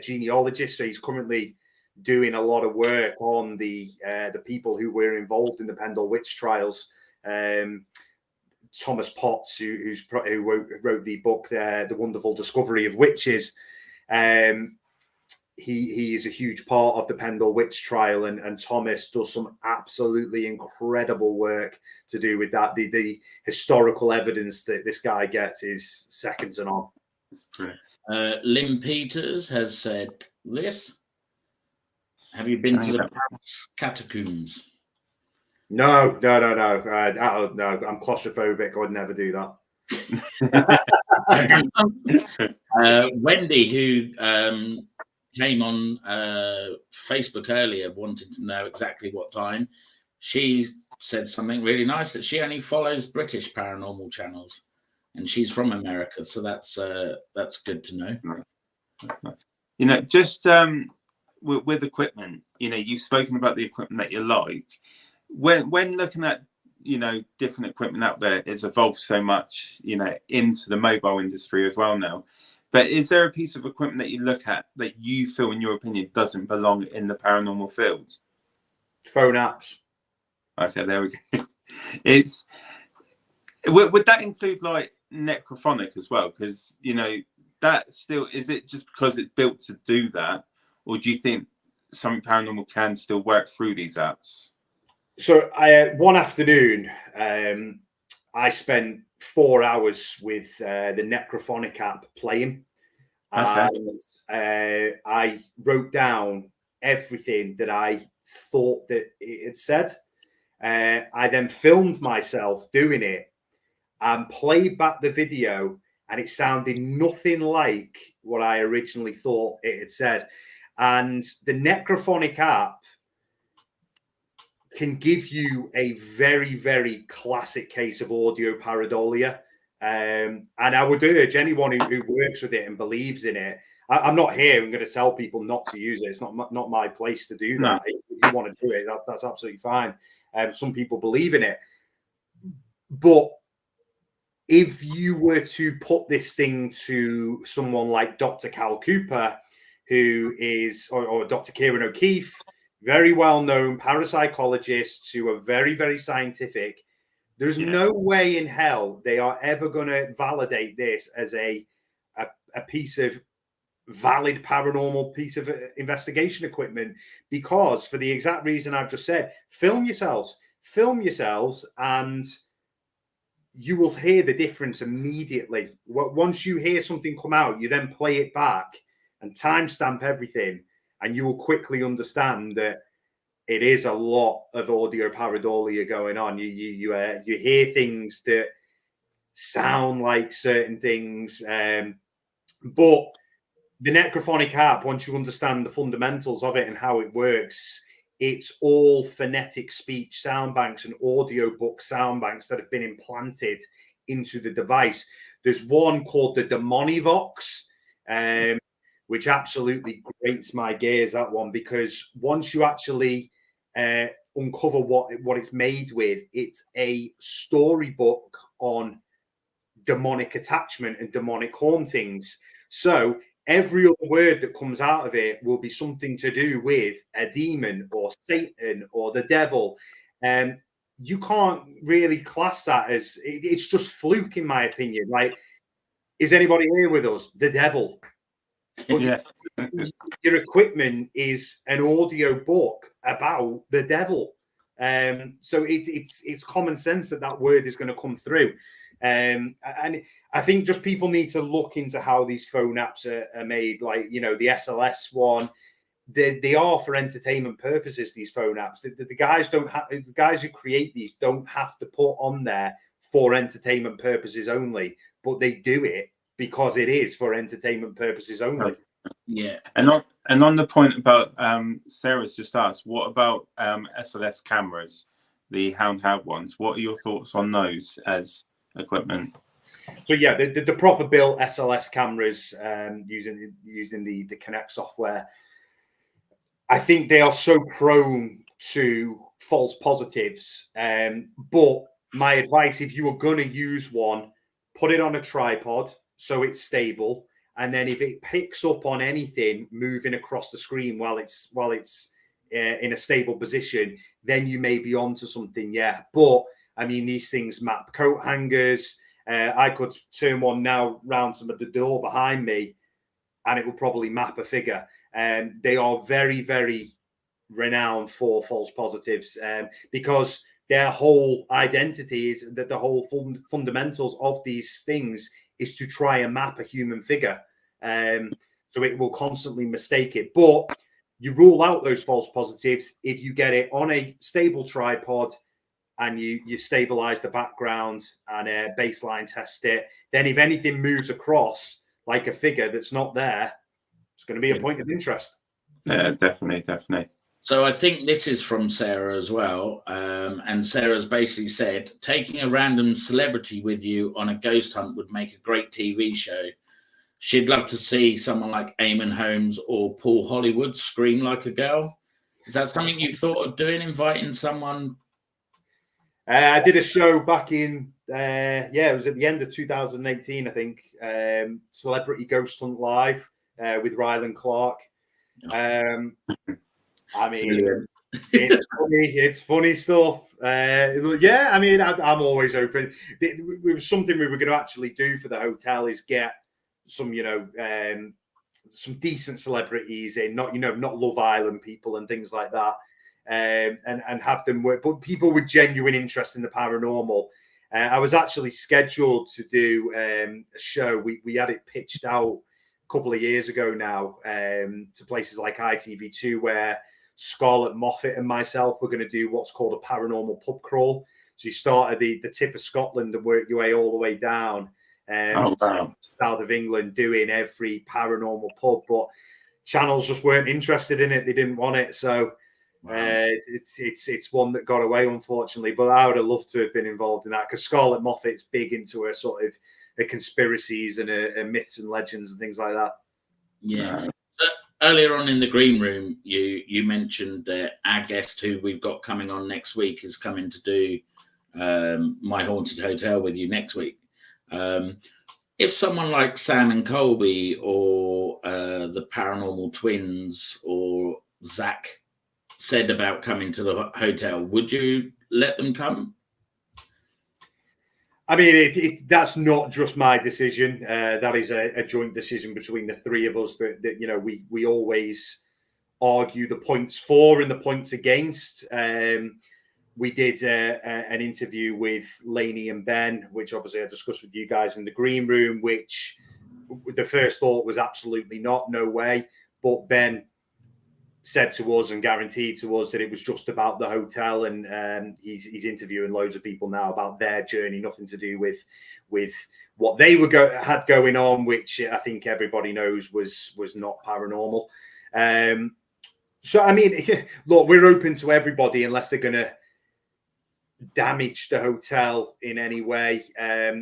genealogist, so he's currently doing a lot of work on the people who were involved in the Pendle witch trials. Thomas Potts, who wrote the book, The Wonderful Discovery of Witches. He is a huge part of the Pendle witch trial, and Thomas does some absolutely incredible work to do with that. The historical evidence that this guy gets is second to none. That's brilliant. Lynn Peters has said this. Have you been to the catacombs? No. No, I'm claustrophobic. I would never do that. Wendy, who came on Facebook earlier, wanted to know exactly what time. She said something really nice, that she only follows British paranormal channels, and she's from America, so that's good to know. Just with equipment, you've spoken about the equipment that you like. When looking at different equipment out there. It's evolved so much, into the mobile industry as well now. But is there a piece of equipment that you look at that you feel, in your opinion, doesn't belong in the paranormal field? Phone apps. Okay, there we go. Would that include like necrophonic as well? Because that still, is it just because it's built to do that, or do you think something paranormal can still work through these apps? So one afternoon, I spent 4 hours with the necrophonic app playing. Okay. And I wrote down everything that I thought that it had said. I then filmed myself doing it and played back the video, and it sounded nothing like what I originally thought it had said. And the necrophonic app can give you a very, very classic case of audio pareidolia. And I would urge anyone who works with it and believes in it. I'm not here. I'm going to tell people not to use it. It's not my place to do that. No. If you want to do it, that's absolutely fine. Some people believe in it. But if you were to put this thing to someone like Dr. Cal Cooper, who is, or Dr. Kieran O'Keefe, very well-known parapsychologists who are very, very scientific, there's no way in hell they are ever going to validate this as a piece of valid paranormal piece of investigation equipment, because for the exact reason I've just said, film yourselves, and you will hear the difference immediately. Once you hear something come out, you then play it back and timestamp everything, and you will quickly understand that it is a lot of audio pareidolia going on. You hear things that sound like certain things, but the necrophonic app, once you understand the fundamentals of it and how it works, it's all phonetic speech sound banks and audiobook sound banks that have been implanted into the device. There's one called the Demonivox, which absolutely grates my gears, that one, because once you actually uncover what it's made with, it's a storybook on demonic attachment and demonic hauntings. So every other word that comes out of it will be something to do with a demon or Satan or the devil. You can't really class that as, it's just fluke, in my opinion. Like, is anybody here with us? The devil. But yeah. Your equipment is an audio book about the devil. So it's common sense that word is going to come through. And I think just people need to look into how these phone apps are made. Like, the SLS one, they are for entertainment purposes, these phone apps. The guys who create these don't have to put on there for entertainment purposes only, but they do it because it is for entertainment purposes only. Yeah. And on the point about Sarah's just asked, what about SLS cameras, the handheld ones? What are your thoughts on those as equipment? So yeah, the proper built SLS cameras, using the Kinect software, I think they are so prone to false positives. But my advice, if you are going to use one, put it on a tripod so it's stable, and then if it picks up on anything moving across the screen while it's in a stable position, then you may be onto something. Yeah, but I mean, these things map coat hangers. I could turn one now round to the door behind me, and it will probably map a figure. They are very, very renowned for false positives, because their whole identity is that the whole fundamentals of these things is to try and map a human figure. So it will constantly mistake it. But you rule out those false positives if you get it on a stable tripod and you stabilize the background and baseline test it. Then if anything moves across like a figure that's not there, it's going to be a point of interest. Yeah, definitely. So I think this is from Sarah as well. And Sarah's basically said, taking a random celebrity with you on a ghost hunt would make a great TV show. She'd love to see someone like Eamon Holmes or Paul Hollywood scream like a girl. Is that something you thought of doing, inviting someone? I did a show back in, it was at the end of 2018, I think, Celebrity Ghost Hunt Live with Rylan Clark. I mean, it's funny stuff. Yeah, I mean, I'm always open. It was something we were going to actually do for the hotel is get some, some decent celebrities in, not Love Island people and things like that. And have them work, but people with genuine interest in the paranormal. I was actually scheduled to do a show. We had it pitched out a couple of years ago now to places like ITV2, where Scarlett Moffat and myself were going to do what's called a paranormal pub crawl. So you start at the tip of Scotland and work your way all the way down south of England, doing every paranormal pub. But channels just weren't interested in it; they didn't want it. So. Wow. It's one that got away, unfortunately, but I would have loved to have been involved in that because Scarlett Moffat's big into her sort of the conspiracies and myths and legends and things like that. Yeah. So earlier on in the green room, you mentioned that our guest who we've got coming on next week is coming to do My Haunted Hotel with you next week. If someone like Sam and Colby or the Paranormal Twins or Zach said about coming to the hotel, would you let them come? I mean, that's not just my decision. That is a joint decision between the three of us. That we always argue the points for and the points against. We did an interview with Lainey and Ben, which obviously I discussed with you guys in the green room. Which the first thought was absolutely not, no way. But Ben said to us and guaranteed to us that it was just about the hotel, and he's interviewing loads of people now about their journey, nothing to do with what they had going on, which I think everybody knows was not paranormal. So I mean, look, we're open to everybody unless they're going to damage the hotel in any way.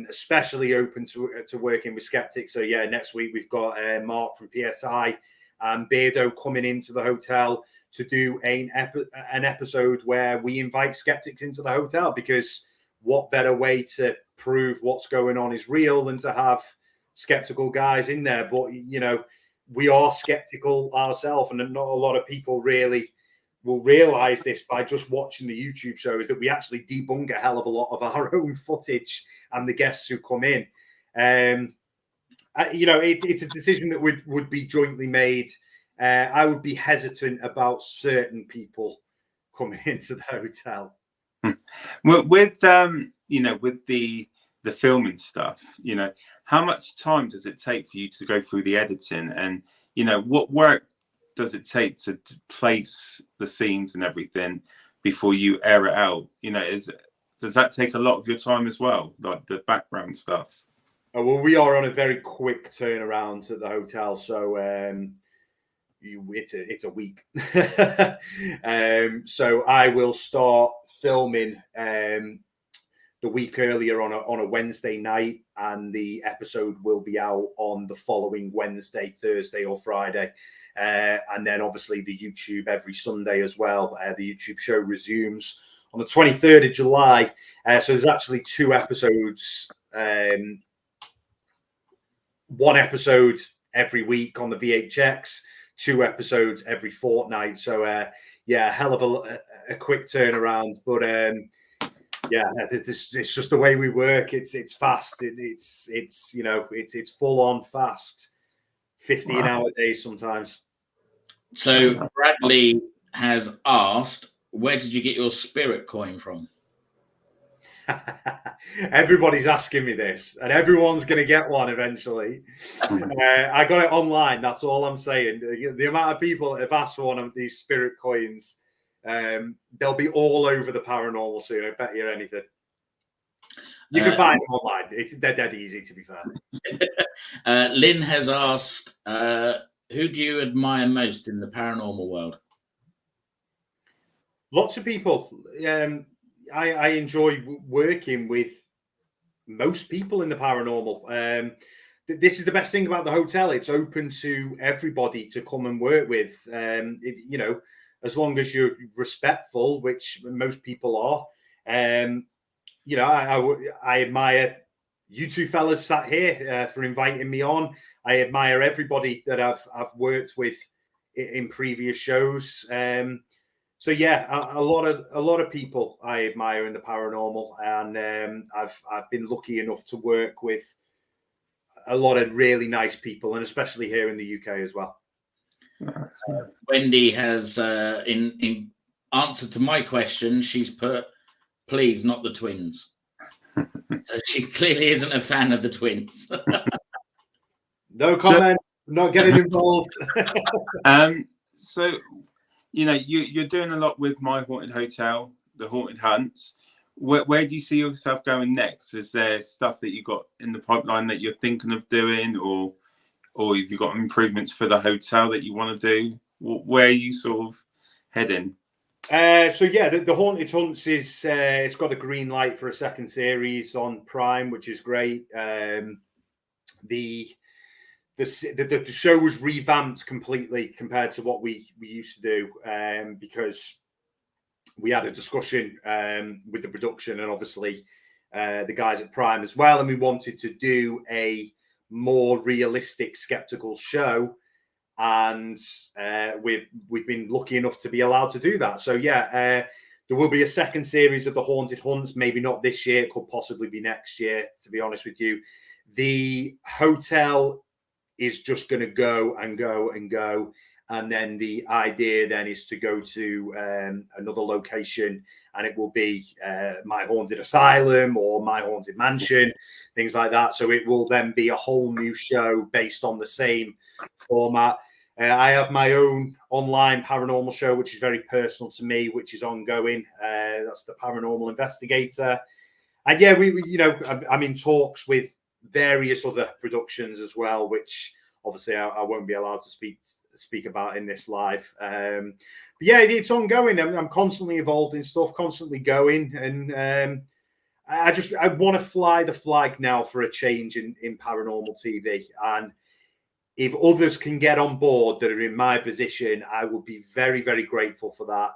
Especially open to working with skeptics. So yeah, next week we've got Mark from PSI and Beardo coming into the hotel to do an episode where we invite skeptics into the hotel, because what better way to prove what's going on is real than to have skeptical guys in there. But, we are skeptical ourselves, and not a lot of people really will realize this by just watching the YouTube shows, that we actually debunk a hell of a lot of our own footage and the guests who come in. It's a decision that would be jointly made. I would be hesitant about certain people coming into the hotel. Well, with the filming stuff, how much time does it take for you to go through the editing, and what work does it take to place the scenes and everything before you air it out? Does that take a lot of your time as well, like the background stuff? Well, we are on a very quick turnaround at the hotel, so it's a week. So I will start filming the week earlier on a Wednesday night, and the episode will be out on the following Wednesday, Thursday, or Friday, and then obviously the YouTube every Sunday as well. The YouTube show resumes on the 23rd of July. So there's actually 2 episodes. One episode every week on the VHX, 2 episodes every fortnight. So a hell of a quick turnaround. But it's just the way we work. It's fast. It's full on fast. 15-hour days sometimes. So Bradley has asked, where did you get your spirit coin from? Everybody's asking me this, and everyone's going to get one eventually. I got it online. That's all I'm saying. The amount of people that have asked for one of these spirit coins, they'll be all over the paranormal soon. I bet you anything. You can find them online. They're dead easy, to be fair. Lynn has asked, who do you admire most in the paranormal world? Lots of people. I enjoy working with most people in the paranormal. This is the best thing about the hotel. It's open to everybody to come and work with. As long as you're respectful, which most people are. you know, I admire you two fellas sat here for inviting me on. I admire everybody that I've worked with in previous shows. So yeah, a lot of people I admire in the paranormal, and I've been lucky enough to work with a lot of really nice people, and especially here in the UK as well. Wendy has, in answer to my question, she's put, please, not the twins. So she clearly isn't a fan of the twins. No comment. Not getting involved. So, you know, you're doing a lot with My Haunted Hotel, the Haunted Hunts. Where do you see yourself going next? Is there stuff that you got in the pipeline that you're thinking of doing, or have you got improvements for the hotel that you want to do? Where are you sort of heading? So yeah, the Haunted Hunts is it's got a green light for a second series on Prime, which is great. The show was revamped completely compared to what we used to do, because we had a discussion with the production and obviously the guys at Prime as well, and we wanted to do a more realistic, skeptical show, and we've been lucky enough to be allowed to do that. So yeah, there will be a second series of the Haunted Hunts. Maybe not this year; it could possibly be next year. To be honest with you, the hotel is just going to go and go and go. And then the idea then is to go to another location, and it will be My Haunted Asylum or My Haunted Mansion, things like that. So it will then be a whole new show based on the same format. I have my own online paranormal show, which is very personal to me, which is ongoing. That's the Paranormal Investigator. And yeah, we you know, I'm in talks with various other productions as well, which obviously I won't be allowed to speak about in this live. But yeah, it's ongoing. I'm constantly involved in stuff, constantly going, and I want to fly the flag now for a change in paranormal TV. And if others can get on board that are in my position, I will be very, very grateful for that.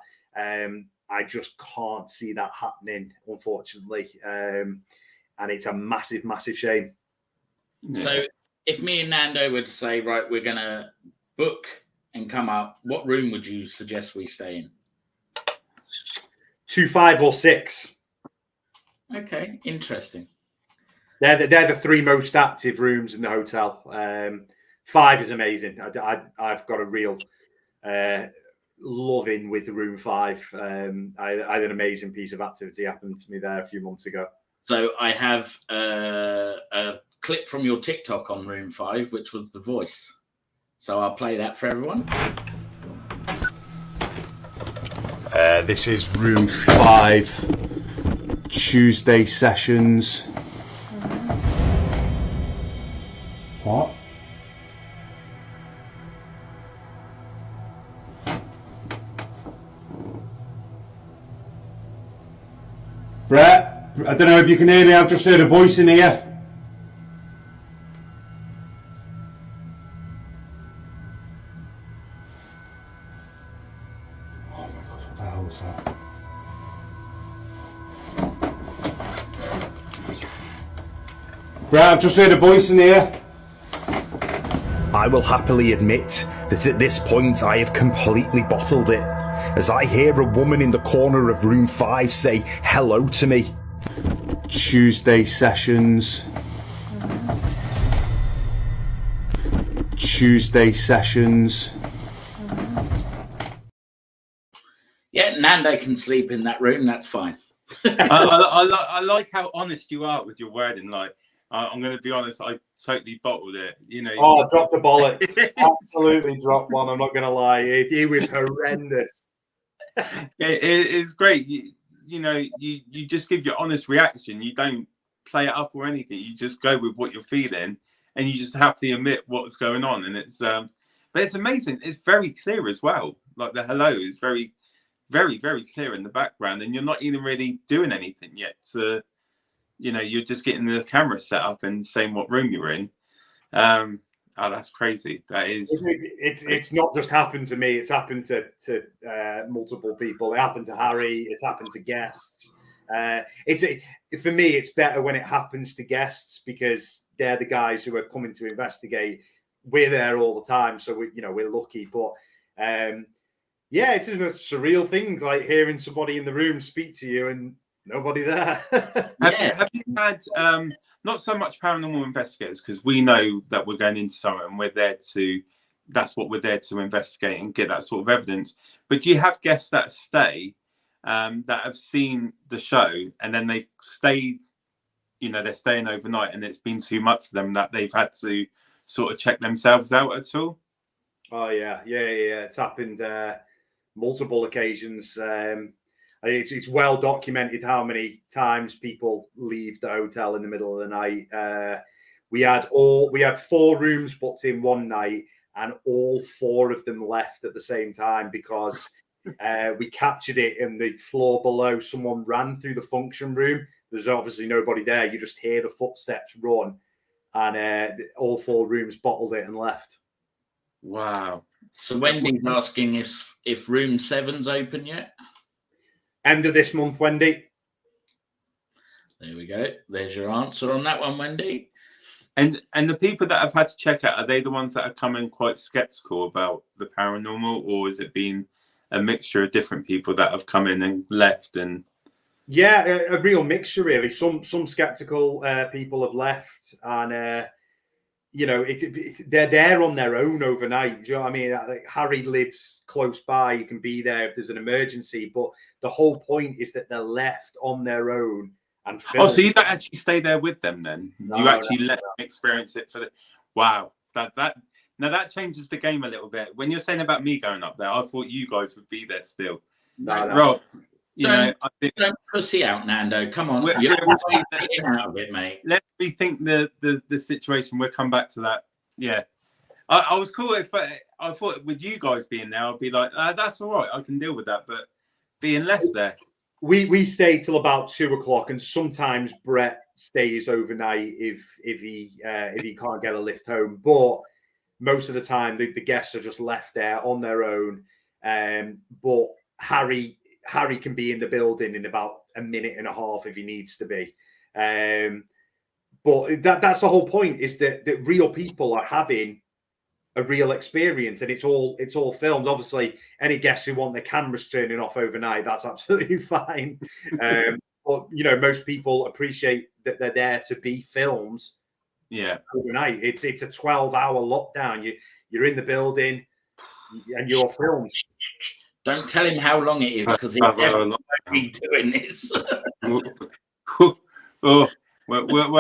I just can't see that happening, unfortunately, and it's a massive, massive shame. So if me and Nando would say, right, we're going to book and come up, what room would you suggest we stay in? 2, 5, or 6. Okay, interesting. They're the 3 most active rooms in the hotel. 5 is amazing. I've got a real love-in with room 5. I had an amazing piece of activity happen to me there a few months ago. So I have a clip from your TikTok on room 5, which was the voice. So I'll play that for everyone. This is room 5, Tuesday sessions. What? Brett, I don't know if you can hear me, I've just heard a voice in here. Right, I've just heard a voice in here. I will happily admit that at this point I have completely bottled it, as I hear a woman in the corner of room 5 say hello to me. Tuesday sessions. Tuesday sessions. Yeah, Nando can sleep in that room, that's fine. I like how honest you are with your wording. Like, I'm going to be honest, I totally bottled it. You know. Oh, I dropped a bollock. Absolutely dropped one. I'm not going to lie. It was horrendous. It's great. You know, you just give your honest reaction. You don't play it up or anything. You just go with what you're feeling, and you just have to admit what's going on. And it's, but it's amazing. It's very clear as well. Like the hello is very, very, very clear in the background, and you're not even really doing anything yet. You know, you're just getting the camera set up and saying what room you're in. Oh, that's crazy. That is. It's not just happened to me. It's happened to multiple people. It happened to Harry. It's happened to guests. For me, it's better when it happens to guests because they're the guys who are coming to investigate. We're there all the time, so we're lucky. But yeah, it's a surreal thing, like hearing somebody in the room speak to you and nobody there. Have you had not so much paranormal investigators, because we know that we're going into something and we're there to, that's what we're there to investigate and get that sort of evidence. But do you have guests that stay, that have seen the show and then they've stayed, they're staying overnight and it's been too much for them that they've had to sort of check themselves out at all? Oh yeah. It's happened multiple occasions. It's well documented how many times people leave the hotel in the middle of the night. We had 4 rooms booked in one night, and all 4 of them left at the same time because we captured it in the floor below. Someone ran through the function room. There's obviously nobody there. You just hear the footsteps run, and all 4 rooms bottled it and left. Wow. So Wendy's asking if room 7's open yet? End of this month, Wendy. There we go. There's your answer on that one, Wendy. And the people that have had to check out, are they the ones that are coming quite skeptical about the paranormal, or has it been a mixture of different people that have come in and left? And yeah, a real mixture, really. Some skeptical people have left, and they're there on their own overnight. Do you know what I mean? Like, Harry lives close by. You can be there if there's an emergency. But the whole point is that they're left on their own and film. Oh, so you don't actually stay there with them then? No, you actually let them experience it for the... Wow. Now that changes the game a little bit. When you're saying about me going up there, I thought you guys would be there still. No. Rob, don't pussy out, Nando. Come on. You're getting out of it, mate. Let's rethink the situation. We'll come back to that. Yeah. I was cool if I thought with you guys being there, I'd be like, that's all right. I can deal with that. But being left there. We stay till about 2:00, and sometimes Brett stays overnight if he can't get a lift home. But most of the time, the guests are just left there on their own. But Harry can be in the building in about a minute and a half if he needs to be. But that's the whole point, is that real people are having a real experience, and it's all filmed. Obviously, any guests who want their cameras turning off overnight, that's absolutely fine. But most people appreciate that they're there to be filmed. Yeah, overnight. It's a 12-hour lockdown. You're in the building and you're filmed. Don't tell him how long it is, because he'll never be doing this. We'll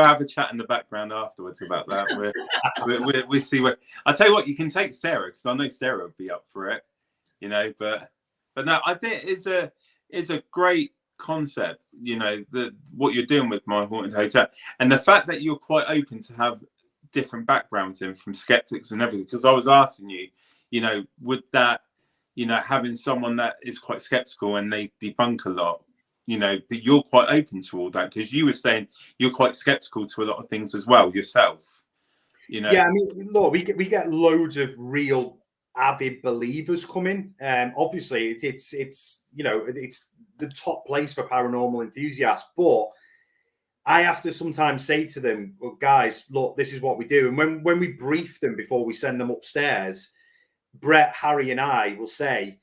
have a chat in the background afterwards about that. We see where. I'll tell you what, you can take Sarah, because I know Sarah would be up for it. But no, I think it's a great concept. What you're doing with My Haunted Hotel, and the fact that you're quite open to have different backgrounds in, from skeptics and everything. Because I was asking you, would that, having someone that is quite skeptical and they debunk a lot, but you're quite open to all that, because you were saying you're quite skeptical to a lot of things as well yourself. Yeah, I mean, look, we get loads of real avid believers coming. Obviously, it's it's the top place for paranormal enthusiasts, but I have to sometimes say to them, well, guys, look, this is what we do. And when we brief them before we send them upstairs, Brett, Harry, and I will say,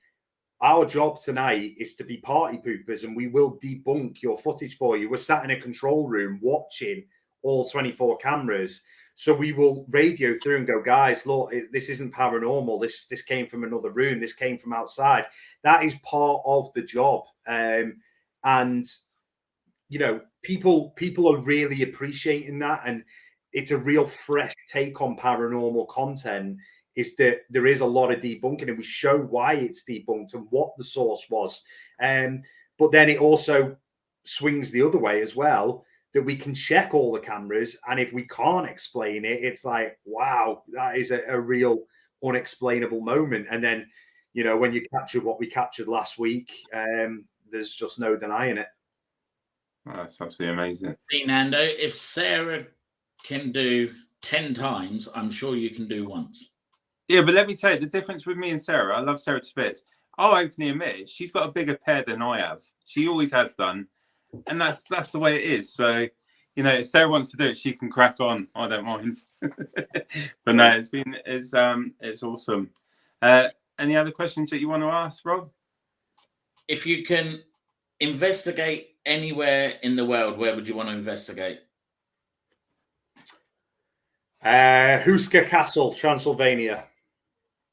our job tonight is to be party poopers, and we will debunk your footage for you. We're sat in a control room watching all 24 cameras. So we will radio through and go, guys, look, this isn't paranormal. This came from another room. This came from outside. That is part of the job. And, people are really appreciating that. And it's a real fresh take on paranormal content, is that there is a lot of debunking, and we show why it's debunked and what the source was. But then it also swings the other way as well, that we can check all the cameras, and if we can't explain it, it's like, wow, that is a real unexplainable moment. And then, when you capture what we captured last week, there's just no denying it. Oh, that's absolutely amazing. See, Nando, if Sarah can do 10 times, I'm sure you can do once. Yeah, but let me tell you, the difference with me and Sarah, I love Sarah to bits. I'll openly admit it, she's got a bigger pair than I have. She always has done. and that's the way it is. So, you know, if Sarah wants to do it, she can crack on. I don't mind. But no, it's awesome. Any other questions that you want to ask, Rob? If you can investigate anywhere in the world, where would you want to investigate? Huska Castle, Transylvania.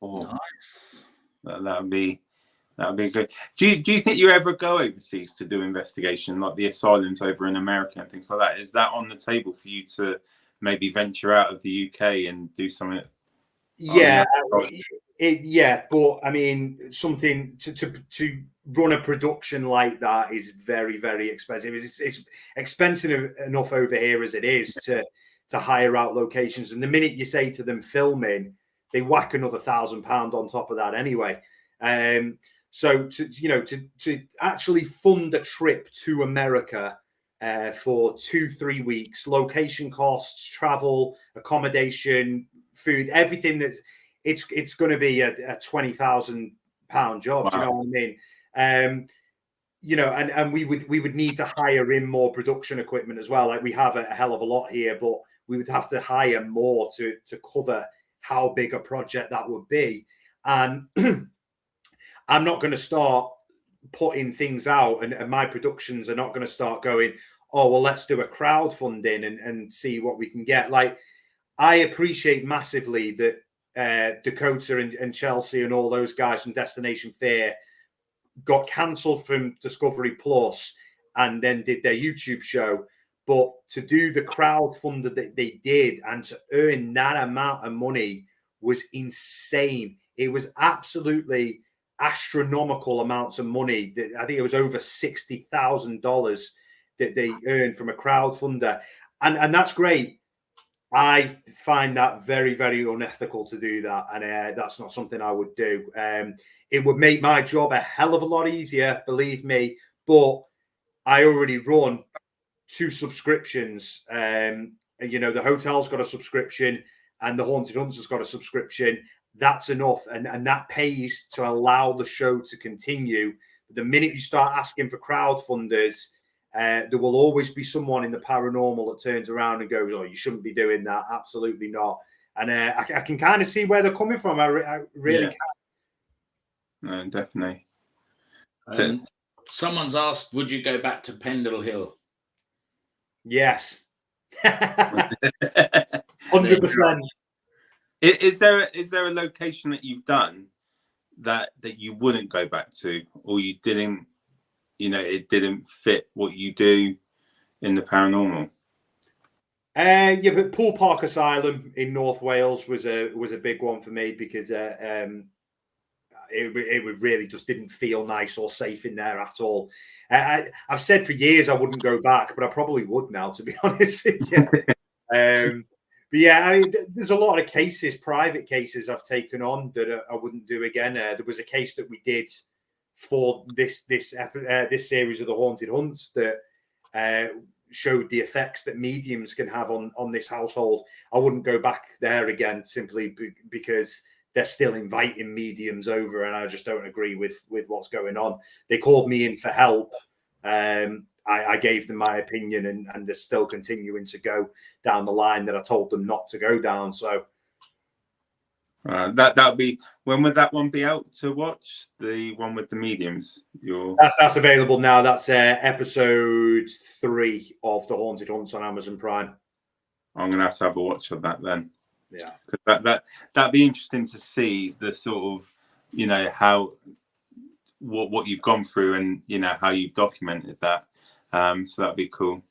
Oh, Nice. that would be good. Do you think you ever go overseas to do investigation, like the asylums over in America and things like that? Is that on the table for you to maybe venture out of the UK and do something? Yeah, yeah, but I mean, something to run a production like that is very, very expensive. It's expensive enough over here as it is to hire out locations, and the minute you say to them filming, they whack another £1,000 on top of that anyway. So to actually fund a trip to America for 2-3 weeks, location costs, travel, accommodation, food, everything it's going to be a £20,000 job. Wow. Do you know what I mean? And we would need to hire in more production equipment as well. Like we have a hell of a lot here, but we would have to hire more to cover how big a project that would be. And I'm not going to start putting things out, and my productions are not going to start going, oh, well, let's do a crowdfunding and see what we can get. Like, I appreciate massively that Dakota and Chelsea and all those guys from Destination Fear got cancelled from Discovery Plus and then did their YouTube show. But to do the crowdfunder that they did and to earn that amount of money was insane. It was absolutely astronomical amounts of money. I think it was over $60,000 that they earned from a crowdfunder. And that's great. I find that very, very unethical to do that. And that's not something I would do. It would make my job a hell of a lot easier, believe me. But I already run 2 subscriptions. The hotel's got a subscription and the Haunted Hunts has got a subscription. That's enough. And that pays to allow the show to continue. The minute you start asking for crowdfunders, there will always be someone in the paranormal that turns around and goes, oh, you shouldn't be doing that. Absolutely not. And I can kind of see where they're coming from. I really can. No, definitely. Someone's asked, would you go back to Pendle Hill? Yes. 100%. Is there a location that you've done that you wouldn't go back to, or you didn't, it didn't fit what you do in the paranormal? Yeah, but Poole Park Asylum in North Wales was a big one for me because it really just didn't feel nice or safe in there at all. I've said for years I wouldn't go back, but I probably would now, to be honest with you. But yeah, there's a lot of cases, private cases I've taken on that I wouldn't do again. There was a case that we did for this series of the Haunted Hunts that showed the effects that mediums can have on this household. I wouldn't go back there again simply because they're still inviting mediums over, and I just don't agree with what's going on. They called me in for help. I gave them my opinion, and they're still continuing to go down the line that I told them not to go down. So that'll be, when would that one be out to watch? The one with the mediums? That's available now. That's episode 3 of the Haunted Hunts on Amazon Prime. I'm gonna have a watch of that then. Yeah, that'd be interesting to see the sort of, how what you've gone through and how you've documented that. So that'd be cool.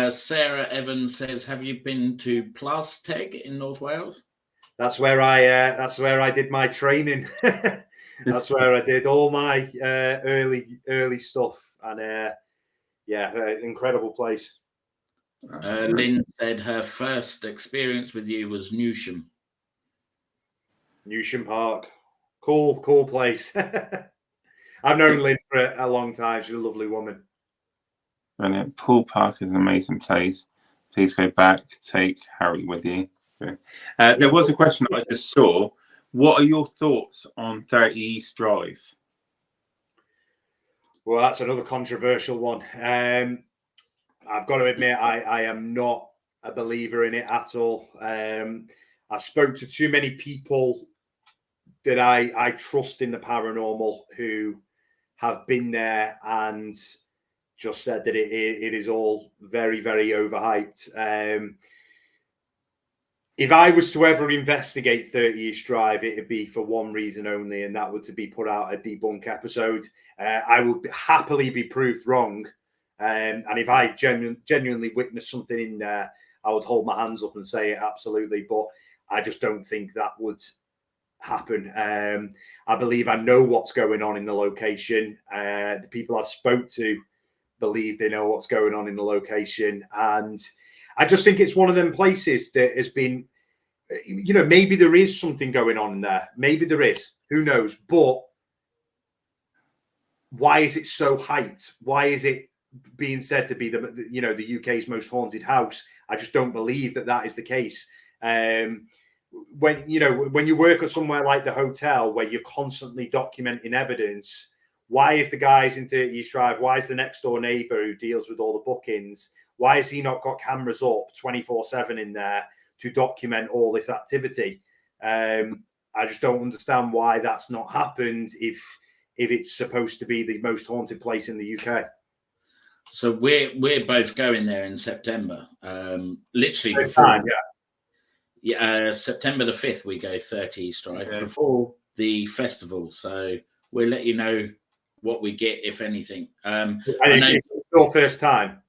Sarah Evans says, have you been to Plasteg in North Wales? That's where I did my training. That's where I did all my early stuff, and incredible place. Lynn said her first experience with you was Newsham Park. Cool place. I've known Lynn for a long time. She's a lovely woman. Brilliant. Poole Park is an amazing place. Please go back. Take Harry with you. There was a question that I just saw. What are your thoughts on 30 East Drive? Well, that's another controversial one. I've got to admit, I am not a believer in it at all. I've spoke to too many people that I trust in the paranormal who have been there and just said that it is all very, very overhyped. If I was to ever investigate 30 East Drive, it'd be for one reason only, and that would to be put out a debunk episode. I would happily be proved wrong. And if I genuinely witnessed something in there, I would hold my hands up and say it absolutely. But I just don't think that would happen. I believe I know what's going on in the location. The people I've spoke to believe they know what's going on in the location. And I just think it's one of them places that has been, you know, maybe there is something going on in there. Maybe there is. Who knows? But why is it so hyped? Why is it being said to be the UK's most haunted house? I just don't believe that is the case. When you work at somewhere like the hotel where you're constantly documenting evidence, why, if the guy's in 30 East Drive, why is the next door neighbour who deals with all the bookings, why has he not got cameras up 24/7 in there to document all this activity? I just don't understand why that's not happened if it's supposed to be the most haunted place in the UK. So we're both going there in September. Literally First before time, September the 5th, we go 30 East Drive Okay. before the festival. So we'll let you know what we get, if anything. And it's your first time.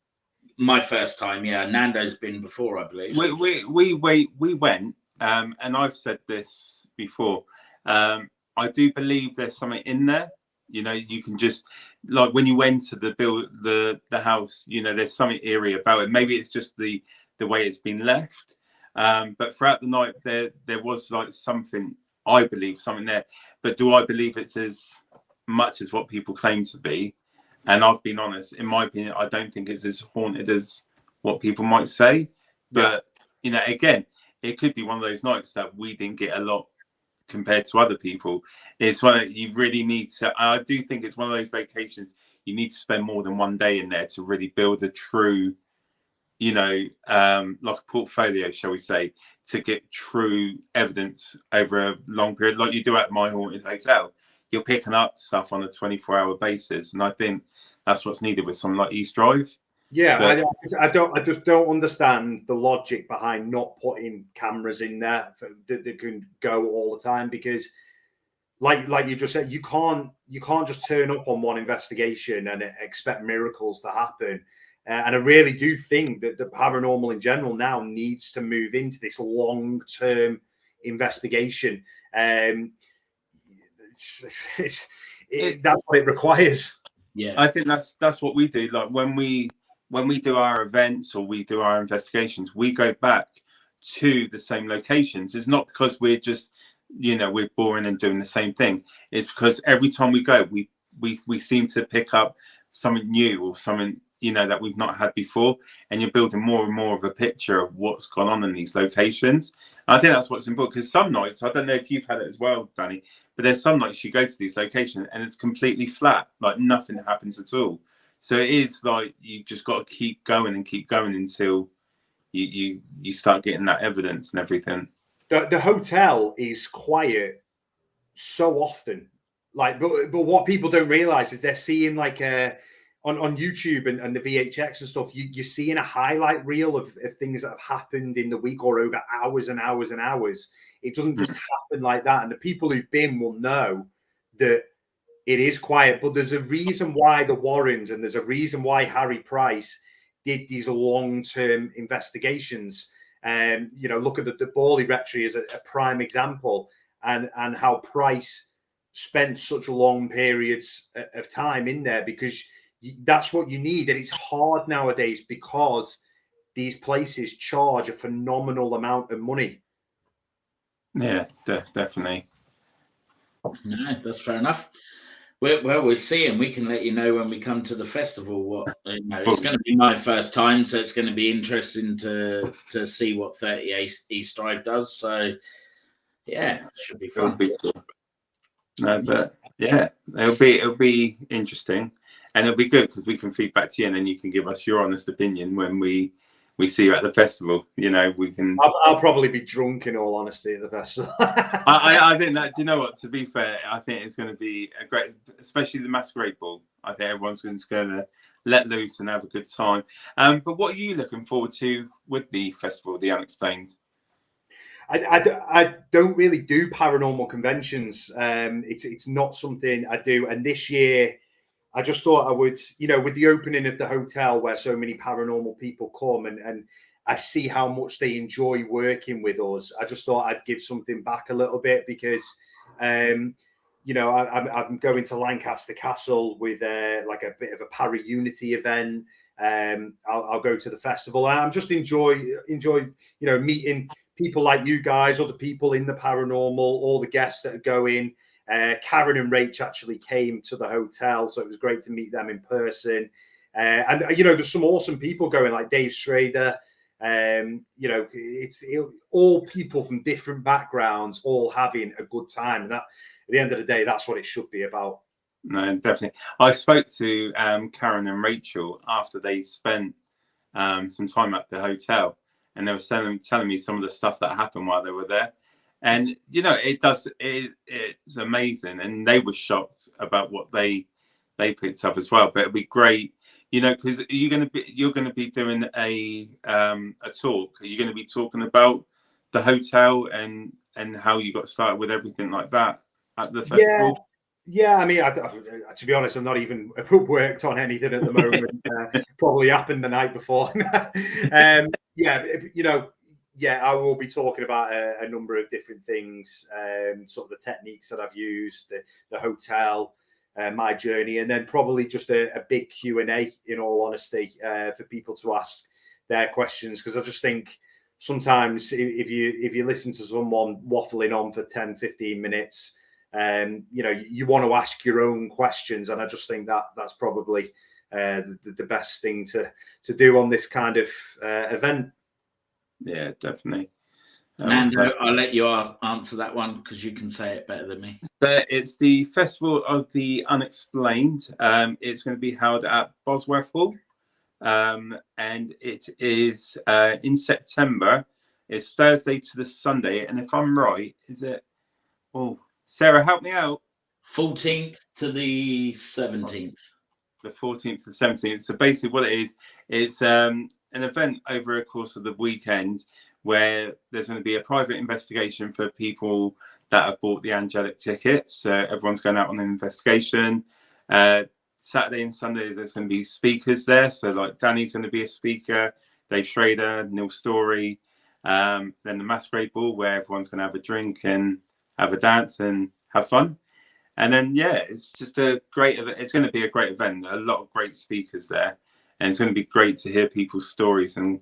My first time, yeah. Nando's been before, I believe. We went, and I've said this before. I do believe there's something in there. You know, you can just, like, when you enter the house, you know, there's something eerie about it. Maybe it's just the way it's been left. But throughout the night, there was like something. I believe something there. But do I believe it's as much as what people claim to be? And I've been honest, in my opinion, I don't think it's as haunted as what people might say. But, you know, again, it could be one of those nights that we didn't get a lot compared to other people. It's one that you really need to, I do think it's one of those locations you need to spend more than one day in there to really build a true, you know, like a portfolio, shall we say, to get true evidence over a long period, like you do at My Haunted Hotel. You're picking up stuff on a 24-hour basis, and I think that's what's needed with something like East Drive. Yeah, But I just don't understand the logic behind not putting cameras in there that can go all the time, because, like you just said, you can't just turn up on one investigation and expect miracles to happen. And I really do think that the paranormal in general now needs to move into this long-term investigation. That's what it requires. Yeah, I think that's what we do. Like when we do our events or we do our investigations, we go back to the same locations. It's not because we're just, you know, we're boring and doing the same thing. It's because every time we go, we seem to pick up something new or something, you know, that we've not had before, and you're building more and more of a picture of what's gone on in these locations. And I think that's what's important, because some nights, I don't know if you've had it as well, Danny, but there's some nights you go to these locations and it's completely flat, like nothing happens at all. So it is like you just got to keep going until you start getting that evidence and everything. The hotel is quiet so often, like, but what people don't realize is they're seeing like on YouTube and the VHX and stuff, you're seeing a highlight reel of things that have happened in the week or over hours and hours and hours. It doesn't just happen like that. And the people who've been will know that it is quiet, but there's a reason why the Warrens and there's a reason why Harry Price did these long-term investigations. You know, look at the Borley Rectory as a prime example, and how Price spent such long periods of time in there, because that's what you need. And it's hard nowadays because these places charge a phenomenal amount of money. Yeah, definitely. no, that's fair enough. Well, we'll see, and we can let you know when we come to the festival. What, you know, it's going to be my first time, so it's going to be interesting to see what 30 East Drive does. So, yeah, it should be fun. No, but Yeah, it'll be interesting, and it'll be good because we can feed back to you, and then you can give us your honest opinion when we see you at the festival. You know, we can. I'll probably be drunk, in all honesty, at the festival. I think that. Do you know what? To be fair, I think it's going to be a great, especially the masquerade ball. I think everyone's going to let loose and have a good time. But what are you looking forward to with the festival, the Unexplained? I don't really do paranormal conventions. It's not something I do. And this year, I just thought I would, with the opening of the hotel where so many paranormal people come and I see how much they enjoy working with us. I just thought I'd give something back a little bit because, I'm going to Lancaster Castle with like a bit of a Para Unity event. I'll go to the festival. I'm just enjoy meeting people like you guys, other people in the paranormal, all the guests that are going. Karen and Rach actually came to the hotel, so it was great to meet them in person. And there's some awesome people going, like Dave Schrader. It's all people from different backgrounds, all having a good time. And that, at the end of the day, that's what it should be about. No, definitely. I spoke to Karen and Rachel after they spent some time at the hotel. And they were telling me some of the stuff that happened while they were there, and it's amazing. And they were shocked about what they picked up as well. But it'd be great, because you're going to be doing a talk. Are you going to be talking about the hotel and how you got started with everything like that at the festival? Yeah, I mean, to be honest, I'm not even worked on anything at the moment. Probably happened the night before. I will be talking about a number of different things, sort of the techniques that I've used, the hotel, my journey, and then probably just a big Q&A, in all honesty, for people to ask their questions. Because I just think sometimes if you listen to someone waffling on for 10, 15 minutes, you want to ask your own questions, and I just think that's probably the best thing to do on this kind of event. Yeah, definitely. Nando, I'll let you answer that one because you can say it better than me. So it's the Festival of the Unexplained. It's going to be held at Bosworth Hall, and it is in September. It's Thursday to the Sunday, and if I'm right, is it? Oh, Sarah, help me out. 14th to the 17th. The 14th to the 17th. So basically what it is, it's an event over a course of the weekend where there's going to be a private investigation for people that have bought the angelic tickets. So everyone's going out on an investigation. Saturday and Sunday, there's going to be speakers there. So like Danny's going to be a speaker, Dave Schrader, Neil Story. Then the masquerade ball where everyone's going to have a drink and have a dance and have fun. And then, it's just a great event. It's going to be a great event. A lot of great speakers there. And it's going to be great to hear people's stories. And,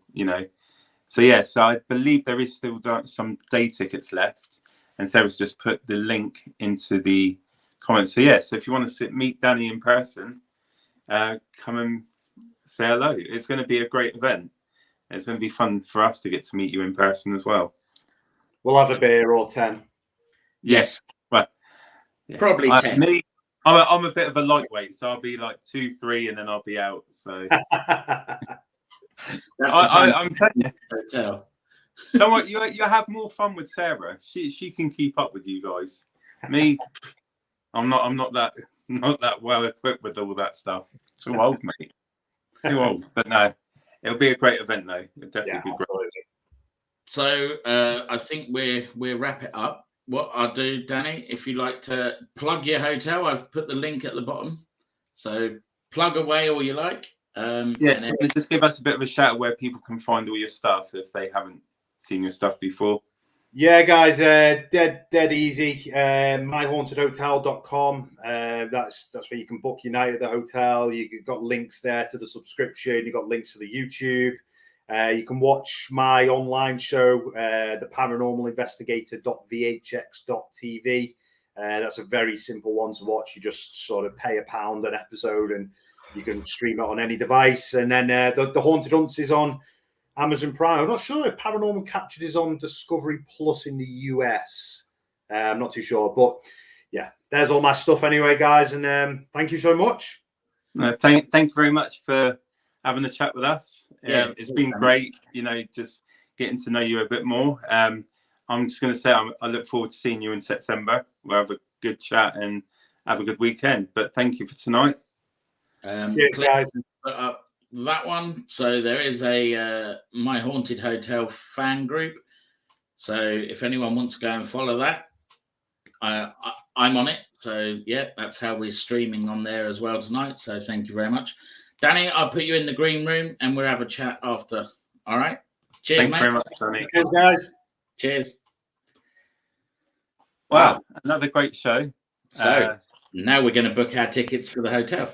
so I believe there is still some day tickets left. And Sarah's just put the link into the comments. So, so if you want to meet Danny in person, come and say hello. It's going to be a great event. It's going to be fun for us to get to meet you in person as well. We'll have a beer or 10. Yes. Well, probably 10. I'm a bit of a lightweight, so I'll be like 2, 3, and then I'll be out. So I'm telling you, don't worry, you have more fun with Sarah. She can keep up with you guys. Me, I'm not that well equipped with all that stuff. Too old, mate. Too old. But no, it'll be a great event, though. It'll definitely be great. Absolutely. So I think we'll wrap it up. What I'll do, Danny, if you'd like to plug your hotel, I've put the link at the bottom. So plug away all you like. Just give us a bit of a shout where people can find all your stuff if they haven't seen your stuff before. Yeah, guys, dead easy. myhauntedhotel.com. That's where you can book your night at the hotel. You've got links there to the subscription. You've got links to the YouTube. You can watch my online show, the Paranormal Investigator.vhx.tv. That's a very simple one to watch. You just sort of pay £1 an episode and you can stream it on any device. And then the Haunted Hunts is on Amazon Prime. I'm not sure if Paranormal Captured is on Discovery Plus in the US. I'm not too sure. But yeah, there's all my stuff anyway, guys. And thank you so much. Thank you very much for having a chat with us. Yeah, It's been great, just getting to know you a bit more. I'm just going to say I look forward to seeing you in September. We'll have a good chat and have a good weekend. But thank you for tonight. Cheers, guys. Put up that one. So there is a My Haunted Hotel fan group. So if anyone wants to go and follow that, I'm on it. So yeah, that's how we're streaming on there as well tonight. So thank you very much. Danny, I'll put you in the green room and we'll have a chat after. All right. Cheers, Thank mate. you very much, Danny. Cheers, guys. Cheers. Wow, another great show. So now we're going to book our tickets for the hotel.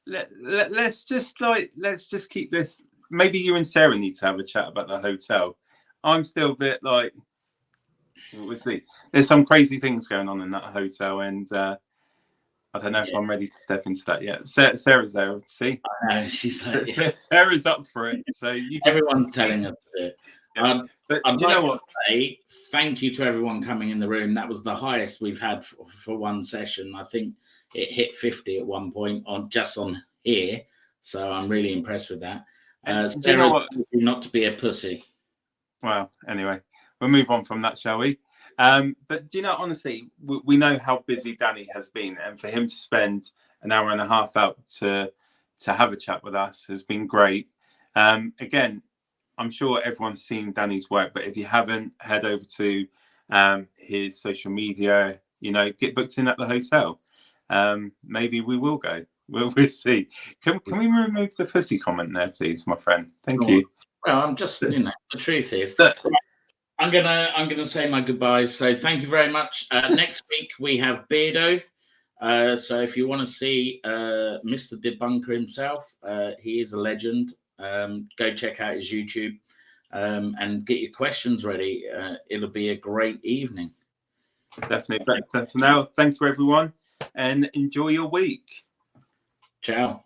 Let's just keep this. Maybe you and Sarah need to have a chat about the hotel. I'm still a bit like, we'll see. There's some crazy things going on in that hotel, and I don't know if I'm ready to step into that yet. Sarah's there. See, I know, she's like, Sarah's up for it. So everyone's telling us to do it. But I'd do you like know what? to say thank you to everyone coming in the room. That was the highest we've had for one session. I think it hit 50 at one point on here. So I'm really impressed with that. Do you know what? Not to be a pussy. Well, anyway, we'll move on from that, shall we? But do you know, honestly, we know how busy Danny has been, and for him to spend an hour and a half out to have a chat with us has been great. Again, I'm sure everyone's seen Danny's work, but if you haven't, head over to his social media. Get booked in at the hotel. Maybe we will go. We'll see. Can we remove the pussy comment there, please, my friend? Thank you. Well, I'm just, the truth is, I'm gonna say my goodbyes. So thank you very much. Next week we have Beardo. So if you want to see Mr. Debunker himself, he is a legend. Go check out his YouTube and get your questions ready. It'll be a great evening. Definitely. But for now, thank you everyone, and enjoy your week. Ciao.